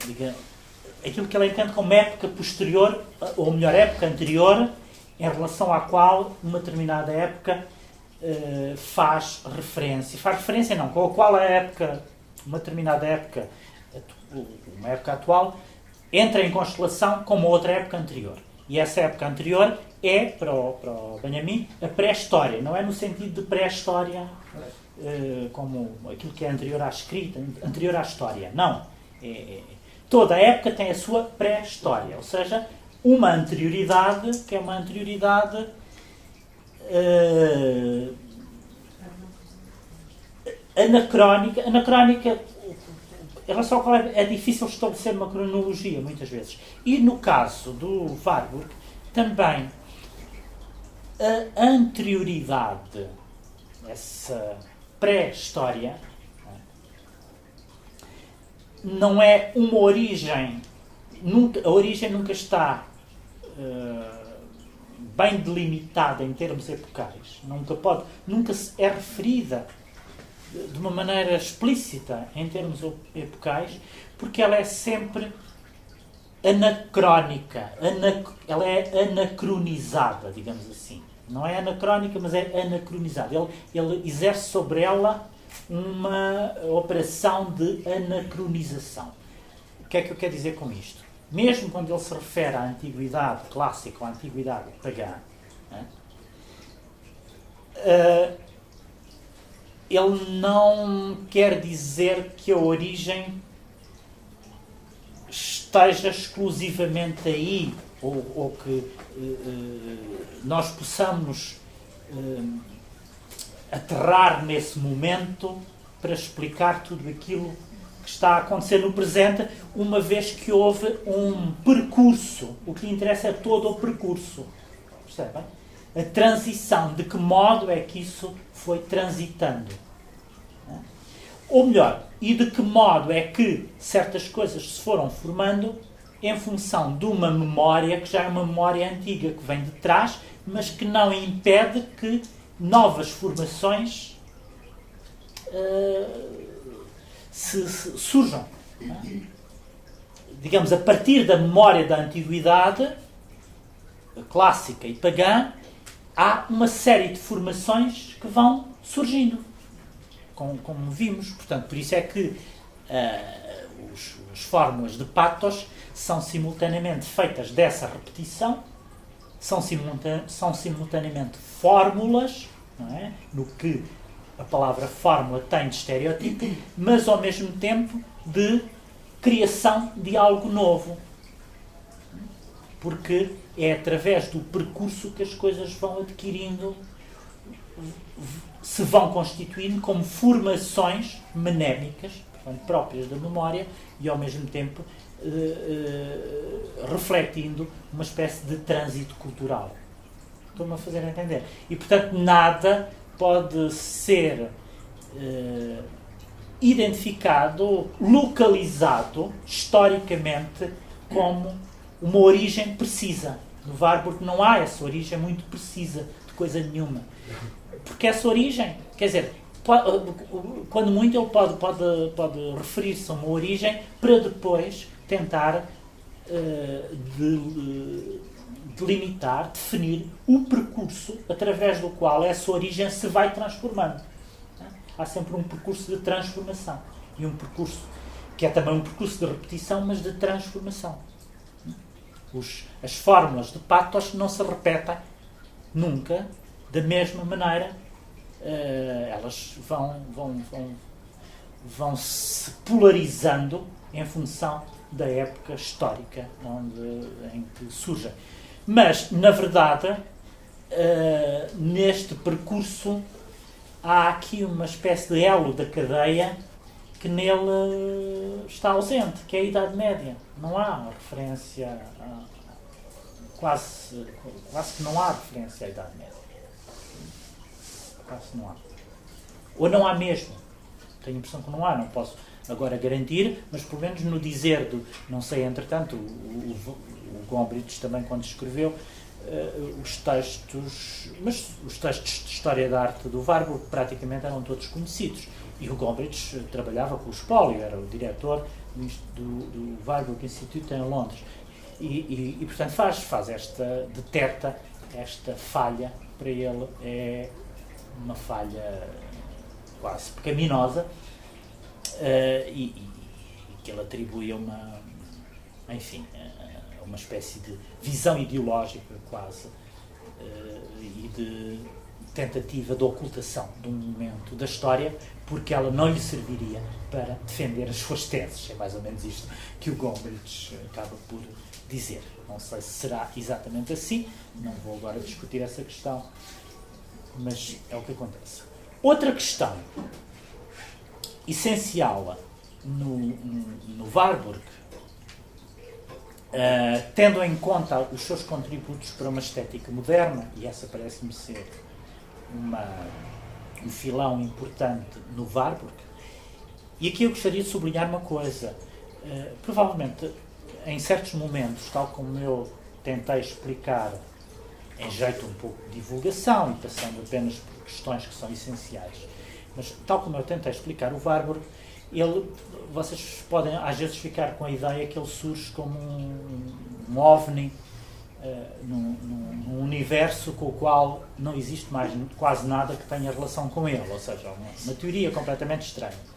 digamos, aquilo que ele entende como época posterior, ou melhor, época anterior, em relação à qual uma determinada época faz referência. Faz referência não, com a qual a época, uma determinada época, uma época atual, entra em constelação com uma outra época anterior. E essa época anterior é, para o Benjamin, a pré-história. Não é no sentido de pré-história como aquilo que é anterior à escrita, anterior à história. Não. Toda a época tem a sua pré-história, ou seja, uma anterioridade, que é uma anterioridade anacrónica, em relação ao qual é difícil estabelecer uma cronologia, muitas vezes. E no caso do Warburg, também a anterioridade, essa pré-história, não é uma origem, a origem nunca está bem delimitada em termos epocais, nunca é referida de uma maneira explícita em termos epocais, porque ela é sempre anacrónica, ela é anacronizada, digamos assim. Não é anacrónica, mas é anacronizada. Ele exerce sobre ela uma operação de anacronização. O que é que eu quero dizer com isto? Mesmo quando ele se refere à antiguidade clássica ou à antiguidade pagã, ele não quer dizer que a origem esteja exclusivamente aí, ou que nós possamos aterrar nesse momento para explicar tudo aquilo que está a acontecer no presente, uma vez que houve um percurso. O que lhe interessa é todo o percurso. Percebem? A transição, de que modo é que isso foi transitando. Ou melhor, e de que modo é que certas coisas se foram formando em função de uma memória que já é uma memória antiga, que vem de trás, mas que não impede que novas formações surjam. Digamos, a partir da memória da antiguidade, clássica e pagã, há uma série de formações que vão surgindo, como vimos. Portanto, por isso é que as fórmulas de Patos são simultaneamente feitas dessa repetição, são simultaneamente fórmulas, não é? No que a palavra fórmula tem de estereótipo, mas ao mesmo tempo de criação de algo novo. Porque é através do percurso que as coisas vão adquirindo, se vão constituindo como formações mnémicas, portanto, próprias da memória, e ao mesmo tempo refletindo uma espécie de trânsito cultural. Estou-me a fazer entender. E, portanto, nada pode ser identificado, localizado, historicamente, como uma origem precisa. No Warburg não há essa origem muito precisa de coisa nenhuma. Porque essa origem, quer dizer, quando muito ele pode referir-se a uma origem para depois tentar delimitar, definir o percurso através do qual essa origem se vai transformando. Há sempre um percurso de transformação. E um percurso que é também um percurso de repetição, mas de transformação. As fórmulas de Patos não se repetem nunca da mesma maneira. Elas vão se polarizando em função da época histórica em que surgem. Mas, na verdade, neste percurso há aqui uma espécie de elo da cadeia que nele está ausente, que é a Idade Média. Não há referência, quase que não há referência à Idade Média. Quase não há. Ou não há mesmo. Tenho a impressão que não há, não posso agora garantir, mas pelo menos no dizer do, não sei, entretanto, o Gombrich também quando escreveu os textos, mas os textos de História da Arte do Warburg praticamente eram todos conhecidos. E o Gombrich trabalhava com o Espólio, era o diretor do Warburg Institute em Londres. E portanto faz detecta esta falha, para ele é uma falha quase pecaminosa, e que ele atribui a uma espécie de visão ideológica quase, e de tentativa de ocultação de um momento da história, porque ela não lhe serviria para defender as suas teses. É mais ou menos isto que o Gombrich acaba por dizer. Não sei se será exatamente assim, não vou agora discutir essa questão, mas é o que acontece. Outra questão essencial no Warburg, tendo em conta os seus contributos para uma estética moderna, e essa parece-me ser um filão importante no Warburg, e aqui eu gostaria de sublinhar uma coisa. Provavelmente, em certos momentos, tal como eu tentei explicar, em jeito um pouco de divulgação e passando apenas por questões que são essenciais, mas tal como eu tentei explicar o Warburg, vocês podem às vezes ficar com a ideia que ele surge como um ovni num universo com o qual não existe mais quase nada que tenha relação com ele, ou seja, uma teoria completamente estranha.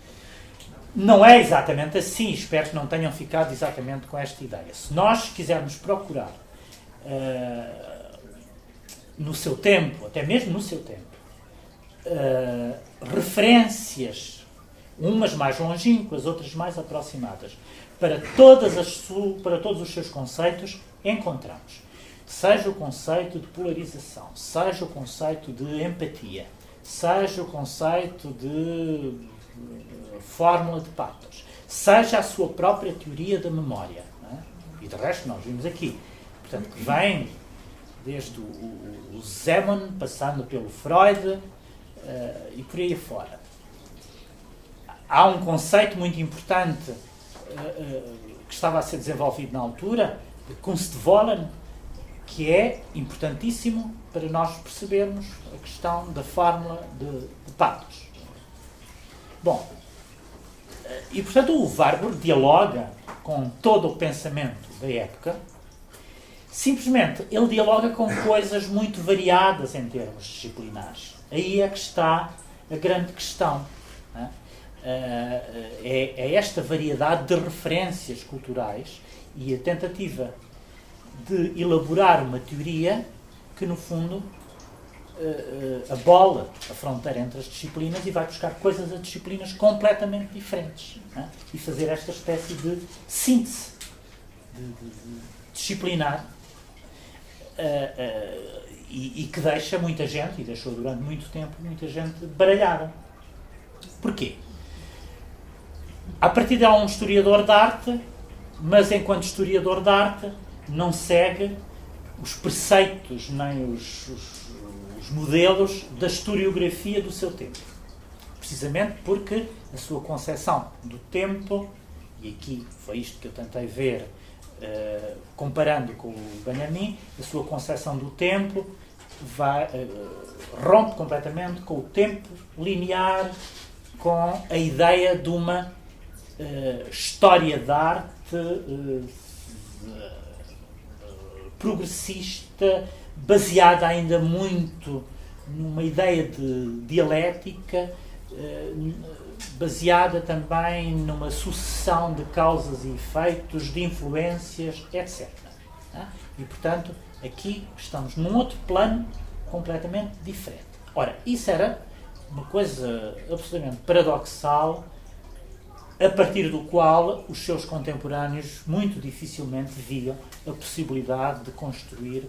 Não é exatamente assim, espero que não tenham ficado exatamente com esta ideia. Se nós quisermos procurar no seu tempo, até mesmo no seu tempo, referências, umas mais longínquas, outras mais aproximadas, para todos os seus conceitos, encontramos. Seja o conceito de polarização, seja o conceito de empatia, seja o conceito de fórmula de patos, seja a sua própria teoria da memória. Não é? E de resto nós vimos aqui. Portanto, que vem desde o Zeman, passando pelo Freud e por aí fora. Há um conceito muito importante que estava a ser desenvolvido na altura, de Kunstwollen, que é importantíssimo para nós percebermos a questão da fórmula de patos. Bom, e portanto o Warburg dialoga com todo o pensamento da época. Simplesmente ele dialoga com coisas muito variadas em termos disciplinares. Aí é que está a grande questão. Não é? É esta variedade de referências culturais e a tentativa de elaborar uma teoria que, no fundo, abola a fronteira entre as disciplinas e vai buscar coisas a disciplinas completamente diferentes. Não é? E fazer esta espécie de síntese disciplinar e que deixa muita gente, e deixou durante muito tempo, muita gente baralhada. Porquê? A partir de há um historiador de arte, mas enquanto historiador de arte não segue os preceitos nem os modelos da historiografia do seu tempo. Precisamente porque a sua concepção do tempo, e aqui foi isto que eu tentei ver comparando com o Benjamin, a sua concepção do tempo rompe completamente com o tempo linear, com a ideia de uma história da arte progressista, baseada ainda muito numa ideia de dialética, baseada também numa sucessão de causas e efeitos, de influências, etc. E, portanto, aqui estamos num outro plano completamente diferente. Ora, isso era uma coisa absolutamente paradoxal, a partir do qual os seus contemporâneos muito dificilmente viam a possibilidade de construir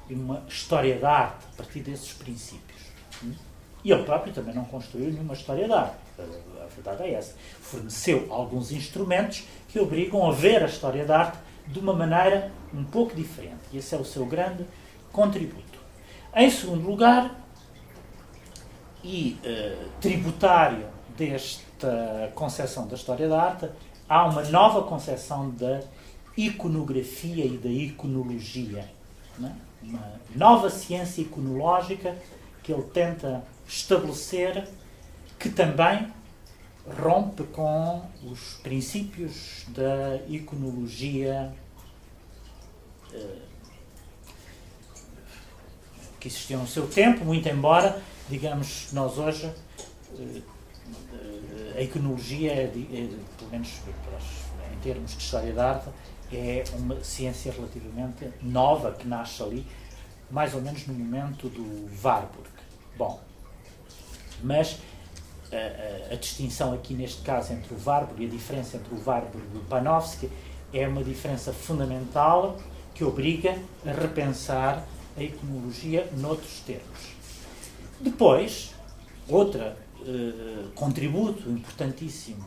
uma história da arte a partir desses princípios. E ele próprio também não construiu nenhuma história da arte. A verdade é essa. Forneceu alguns instrumentos que obrigam a ver a história da arte de uma maneira um pouco diferente. E esse é o seu grande contributo. Em segundo lugar, e tributário desta concepção da história da arte, há uma nova concepção da iconografia e da iconologia. Não é? Uma nova ciência iconológica que ele tenta estabelecer, que também rompe com os princípios da iconologia que existiam no seu tempo, muito embora, digamos, nós hoje a iconologia, pelo menos em termos de história da arte, é uma ciência relativamente nova, que nasce ali, mais ou menos no momento do Warburg. Bom, mas a distinção aqui neste caso entre o Warburg e a diferença entre o Warburg e o Panofsky é uma diferença fundamental que obriga a repensar a iconologia noutros termos. Depois, outro contributo importantíssimo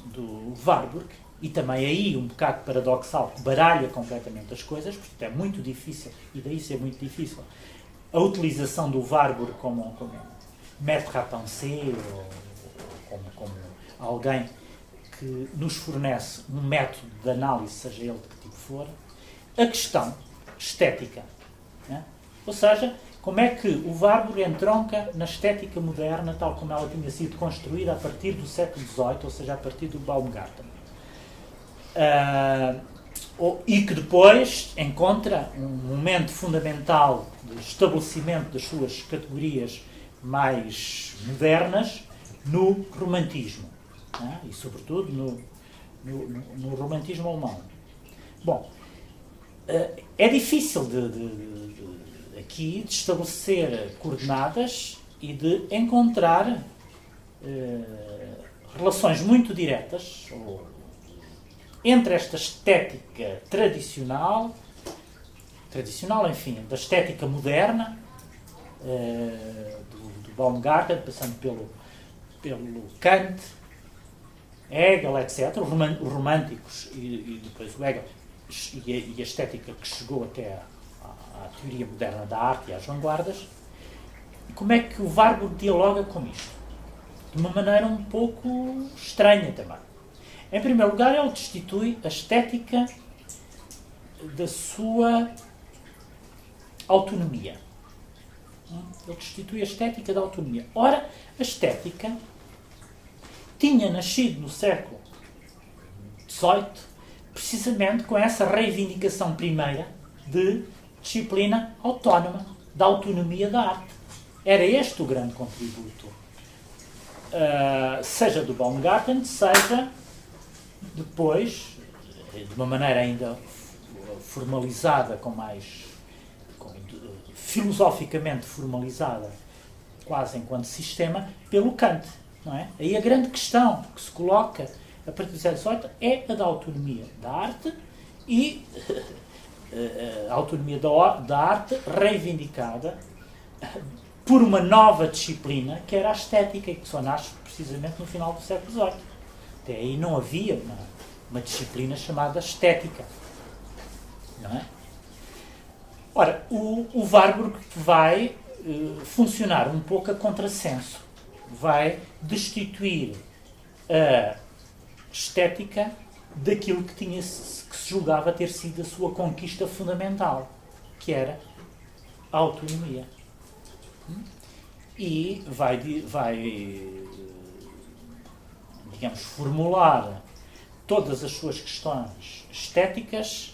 do Warburg, e também aí um bocado paradoxal, que baralha completamente as coisas, porque é muito difícil, e daí ser muito difícil, a utilização do Warburg como maître à penser, ou como alguém que nos fornece um método de análise, seja ele de que tipo for, a questão estética. Né? Ou seja, como é que o Warburg entronca na estética moderna, tal como ela tinha sido construída a partir do século XVIII, ou seja, a partir do Baumgarten. E que depois encontra um momento fundamental de estabelecimento das suas categorias mais modernas no romantismo, né? E sobretudo no romantismo alemão. Bom, é difícil aqui de estabelecer coordenadas e de encontrar relações muito diretas entre esta estética tradicional, enfim, da estética moderna, do Baumgarten, passando pelo Kant, Hegel, etc., os românticos e depois o Hegel, e a estética que chegou até à teoria moderna da arte e às vanguardas. Como é que o Warburg dialoga com isto? De uma maneira um pouco estranha também. Em primeiro lugar, ele destitui a estética da sua autonomia. Ele destitui a estética da autonomia. Ora, a estética tinha nascido no século XVIII precisamente com essa reivindicação primeira de disciplina autónoma, da autonomia da arte. Era este o grande contributo, seja do Baumgarten, seja depois, de uma maneira ainda formalizada, filosoficamente formalizada, quase enquanto sistema, pelo Kant. Não é? Aí a grande questão que se coloca a partir do século XVIII é a da autonomia da arte e a autonomia da arte reivindicada por uma nova disciplina que era a estética e que só nasce precisamente no final do século XVIII. Até aí não havia uma disciplina chamada estética. Não é? Ora, o Warburg vai funcionar um pouco a contrassenso. Vai destituir a estética daquilo que se julgava ter sido a sua conquista fundamental, que era a autonomia. E vai digamos, formular todas as suas questões estéticas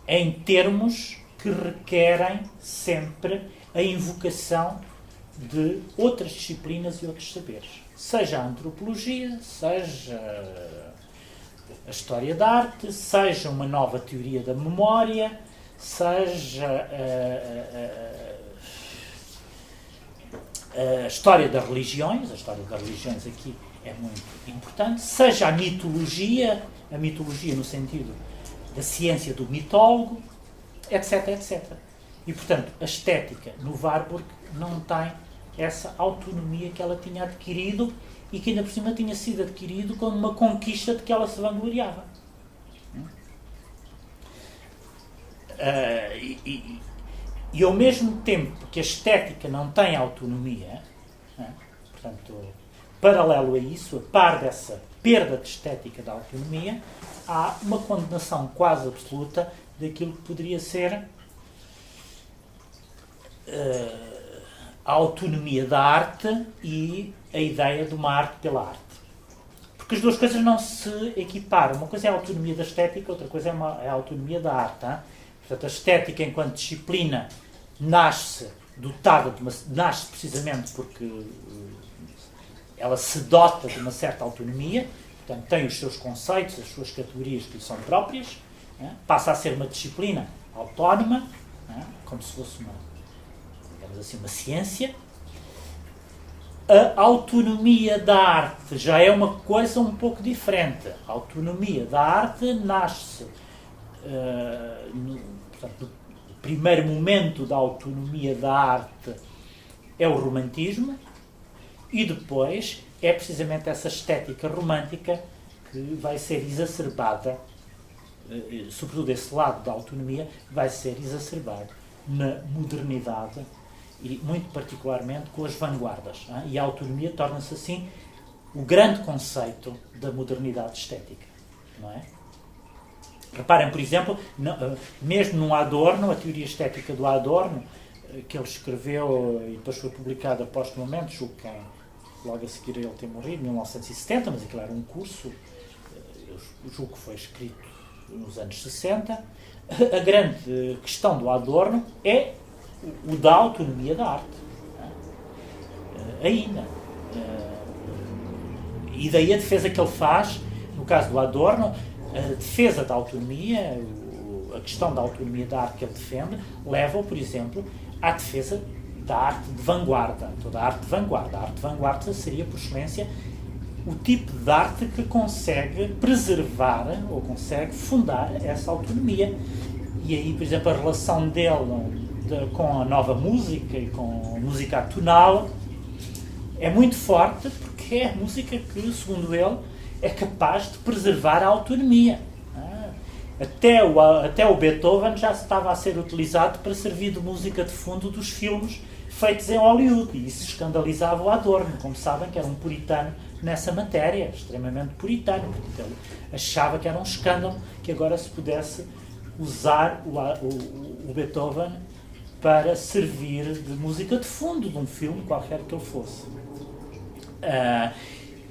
em termos que requerem sempre a invocação de outras disciplinas e outros saberes. Seja a antropologia, seja a história da arte, seja uma nova teoria da memória, seja a história das religiões. A história das religiões aqui é muito importante, seja a mitologia no sentido da ciência do mitólogo, etc, etc. E, portanto, a estética no Warburg não tem essa autonomia que ela tinha adquirido e que ainda por cima tinha sido adquirido como uma conquista de que ela se vangloriava. E ao mesmo tempo que a estética não tem autonomia, portanto, paralelo a isso, a par dessa perda de estética da autonomia, há uma condenação quase absoluta daquilo que poderia ser a autonomia da arte e a ideia de uma arte pela arte. Porque as duas coisas não se equiparam. Uma coisa é a autonomia da estética, outra coisa é a autonomia da arte. Hein? Portanto, a estética enquanto disciplina nasce precisamente porque ela se dota de uma certa autonomia, portanto tem os seus conceitos, as suas categorias que lhe são próprias, passa a ser uma disciplina autónoma, como se fosse digamos assim, uma ciência. A autonomia da arte já é uma coisa um pouco diferente. A autonomia da arte nasce, portanto, o primeiro momento da autonomia da arte é o romantismo, e depois é precisamente essa estética romântica que vai ser exacerbada, sobretudo esse lado da autonomia, vai ser exacerbado na modernidade e muito particularmente com as vanguardas. E a autonomia torna-se assim o grande conceito da modernidade estética, não é? Reparem, por exemplo, mesmo no Adorno, a teoria estética do Adorno, que ele escreveu e depois foi publicada postumamente, julgo que logo a seguir ele ter morrido, em 1970, mas aquilo era um curso, eu julgo que foi escrito nos anos 60. A grande questão do Adorno é o da autonomia da arte. Ainda. E daí a defesa que ele faz, no caso do Adorno, a defesa da autonomia, a questão da autonomia da arte que ele defende, leva-o, por exemplo, à defesa da arte de vanguarda. Toda a arte de vanguarda. A arte de vanguarda seria, por excelência, o tipo de arte que consegue preservar ou consegue fundar essa autonomia. E aí, por exemplo, a relação dele com a nova música e com a música atonal é muito forte, porque é a música que, segundo ele, é capaz de preservar a autonomia. Até o Beethoven já estava a ser utilizado para servir de música de fundo dos filmes feitos em Hollywood, e isso escandalizava o Adorno, como sabem, que era um puritano nessa matéria, extremamente puritano. Portanto, ele achava que era um escândalo que agora se pudesse usar o Beethoven para servir de música de fundo de um filme qualquer que ele fosse.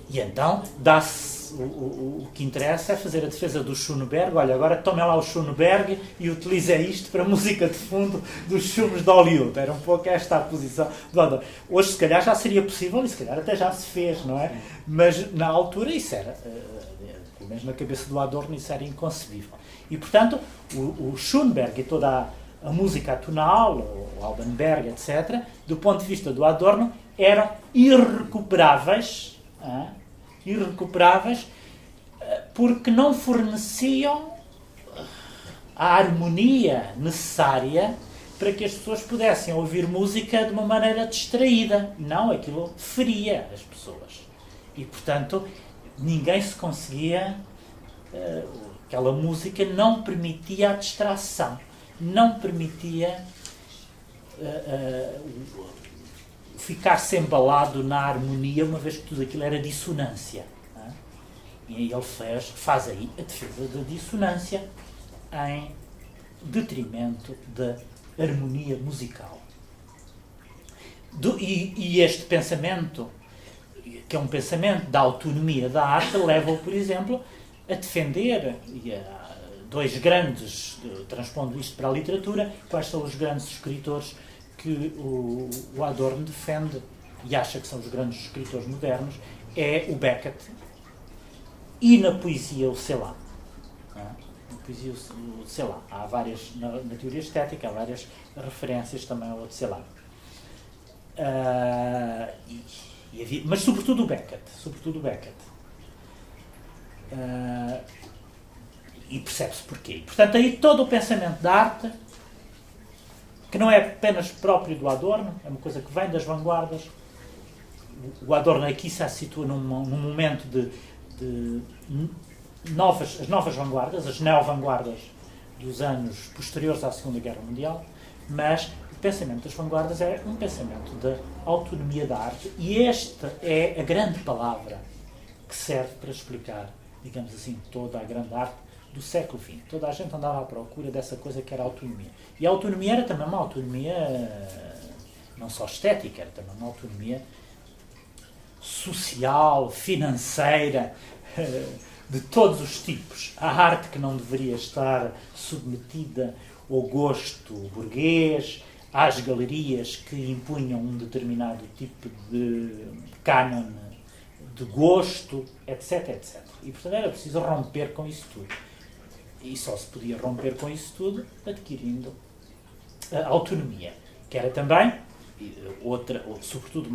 E então dá-se o que interessa é fazer a defesa do Schoenberg. Olha, agora tomem lá o Schoenberg e utilizem isto para música de fundo dos filmes de Hollywood. Era um pouco esta a posição do Adorno. Hoje, se calhar, já seria possível, e se calhar até já se fez, não é? Mas na altura isso era, pelo menos na cabeça do Adorno, isso era inconcebível. E, portanto, o Schoenberg e toda a música atonal, o Albanberg, etc., do ponto de vista do Adorno, eram irrecuperáveis, porque não forneciam a harmonia necessária para que as pessoas pudessem ouvir música de uma maneira distraída. Não, aquilo feria as pessoas. E, portanto, ninguém se conseguia... aquela música não permitia a distração, não permitia ficar-se embalado na harmonia, uma vez que tudo aquilo era dissonância. E aí ele faz aí a defesa da dissonância em detrimento da harmonia musical. E este pensamento, que é um pensamento da autonomia da arte, leva-o, por exemplo, a defender, e dois grandes, transpondo isto para a literatura, quais são os grandes escritores que o Adorno defende e acha que são os grandes escritores modernos, é o Beckett e na poesia o Celan. Na poesia o Celan. Há várias, na teoria estética, há várias referências também ao Celan. Mas sobretudo o Beckett. E percebe-se porquê. Portanto, aí todo o pensamento da arte, que não é apenas próprio do Adorno, é uma coisa que vem das vanguardas. O Adorno aqui se situa num momento de as novas vanguardas, as neo-vanguardas dos anos posteriores à Segunda Guerra Mundial, mas o pensamento das vanguardas é um pensamento da autonomia da arte, e esta é a grande palavra que serve para explicar, digamos assim, toda a grande arte do século XX. Toda a gente andava à procura dessa coisa que era a autonomia. E a autonomia era também uma autonomia não só estética, era também uma autonomia social, financeira, de todos os tipos. A arte que não deveria estar submetida ao gosto burguês, às galerias que impunham um determinado tipo de cânon de gosto, etc, etc. E, portanto, era preciso romper com isso tudo. E só se podia romper com isso tudo adquirindo a autonomia, que era também sobretudo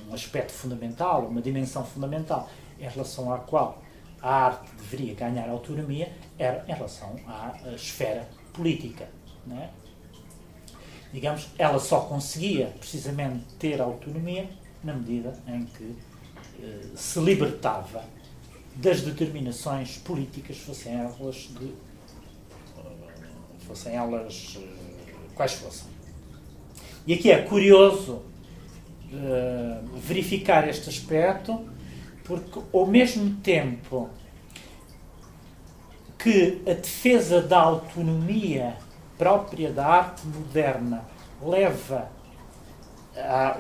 um aspecto fundamental, uma dimensão fundamental em relação à qual a arte deveria ganhar autonomia, era em relação à esfera política. Não é? Digamos, ela só conseguia precisamente ter autonomia na medida em que se libertava das determinações políticas, fossem elas quais fossem. E aqui é curioso verificar este aspecto, porque ao mesmo tempo que a defesa da autonomia própria da arte moderna leva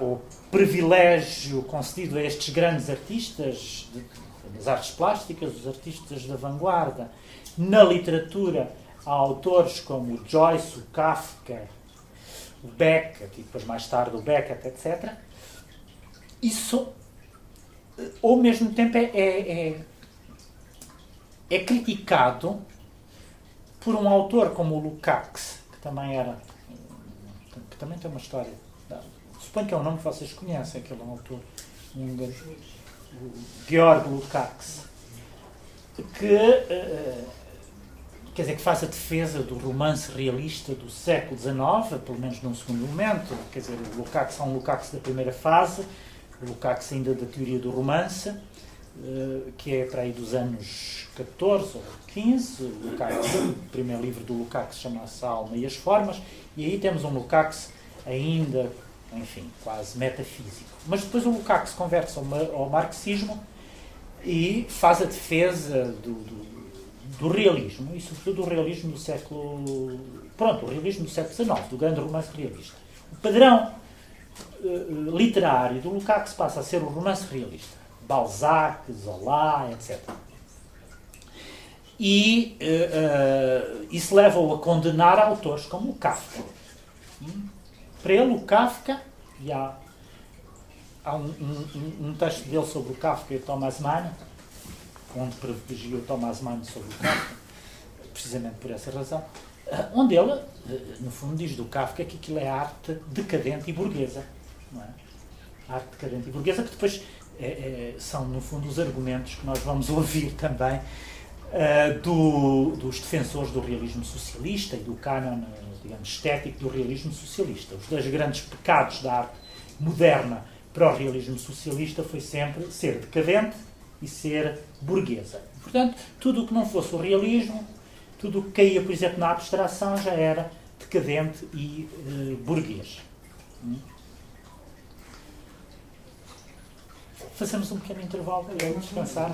ao privilégio concedido a estes grandes artistas das artes plásticas, os artistas da vanguarda, na literatura há autores como o Joyce, o Kafka, o Beckett, e depois mais tarde o Beckett, etc. Isso, ao mesmo tempo, é criticado por um autor como o Lukács, que também tem uma história. Suponho que é um nome que vocês conhecem, aquele autor húngaro, o Georg Lukács, que faz a defesa do romance realista do século XIX, pelo menos num segundo momento. Quer dizer, o Lukács é um Lukács da primeira fase, o Lukács ainda da teoria do romance, que é para aí dos anos 14 ou 15. O primeiro livro do Lukács chama-se A Alma e as Formas, e aí temos um Lukács ainda, enfim, quase metafísico. Mas depois o Lukács converte-se ao marxismo e faz a defesa do realismo, e sobretudo do realismo do século... o realismo do século XIX, do grande romance realista. O padrão literário do Lukács passa a ser o romance realista. Balzac, Zola, etc. E isso leva-o a condenar autores como o Kafka. Para ele, o Kafka, e há um texto dele sobre o Kafka e o Thomas Mann, onde privilegiou Thomas Mann sobre o Kafka, precisamente por essa razão, onde ele, no fundo, diz do Kafka que aquilo é arte decadente e burguesa. Não é? Arte decadente e burguesa, que depois são, no fundo, os argumentos que nós vamos ouvir também dos defensores do realismo socialista e do cânon, digamos, estético do realismo socialista. Os dois grandes pecados da arte moderna para o realismo socialista foi sempre ser decadente e ser burguesa. Portanto, tudo o que não fosse o realismo, tudo o que caía, por exemplo, na abstração, já era decadente e burguês. Fazemos um pequeno intervalo para descansar.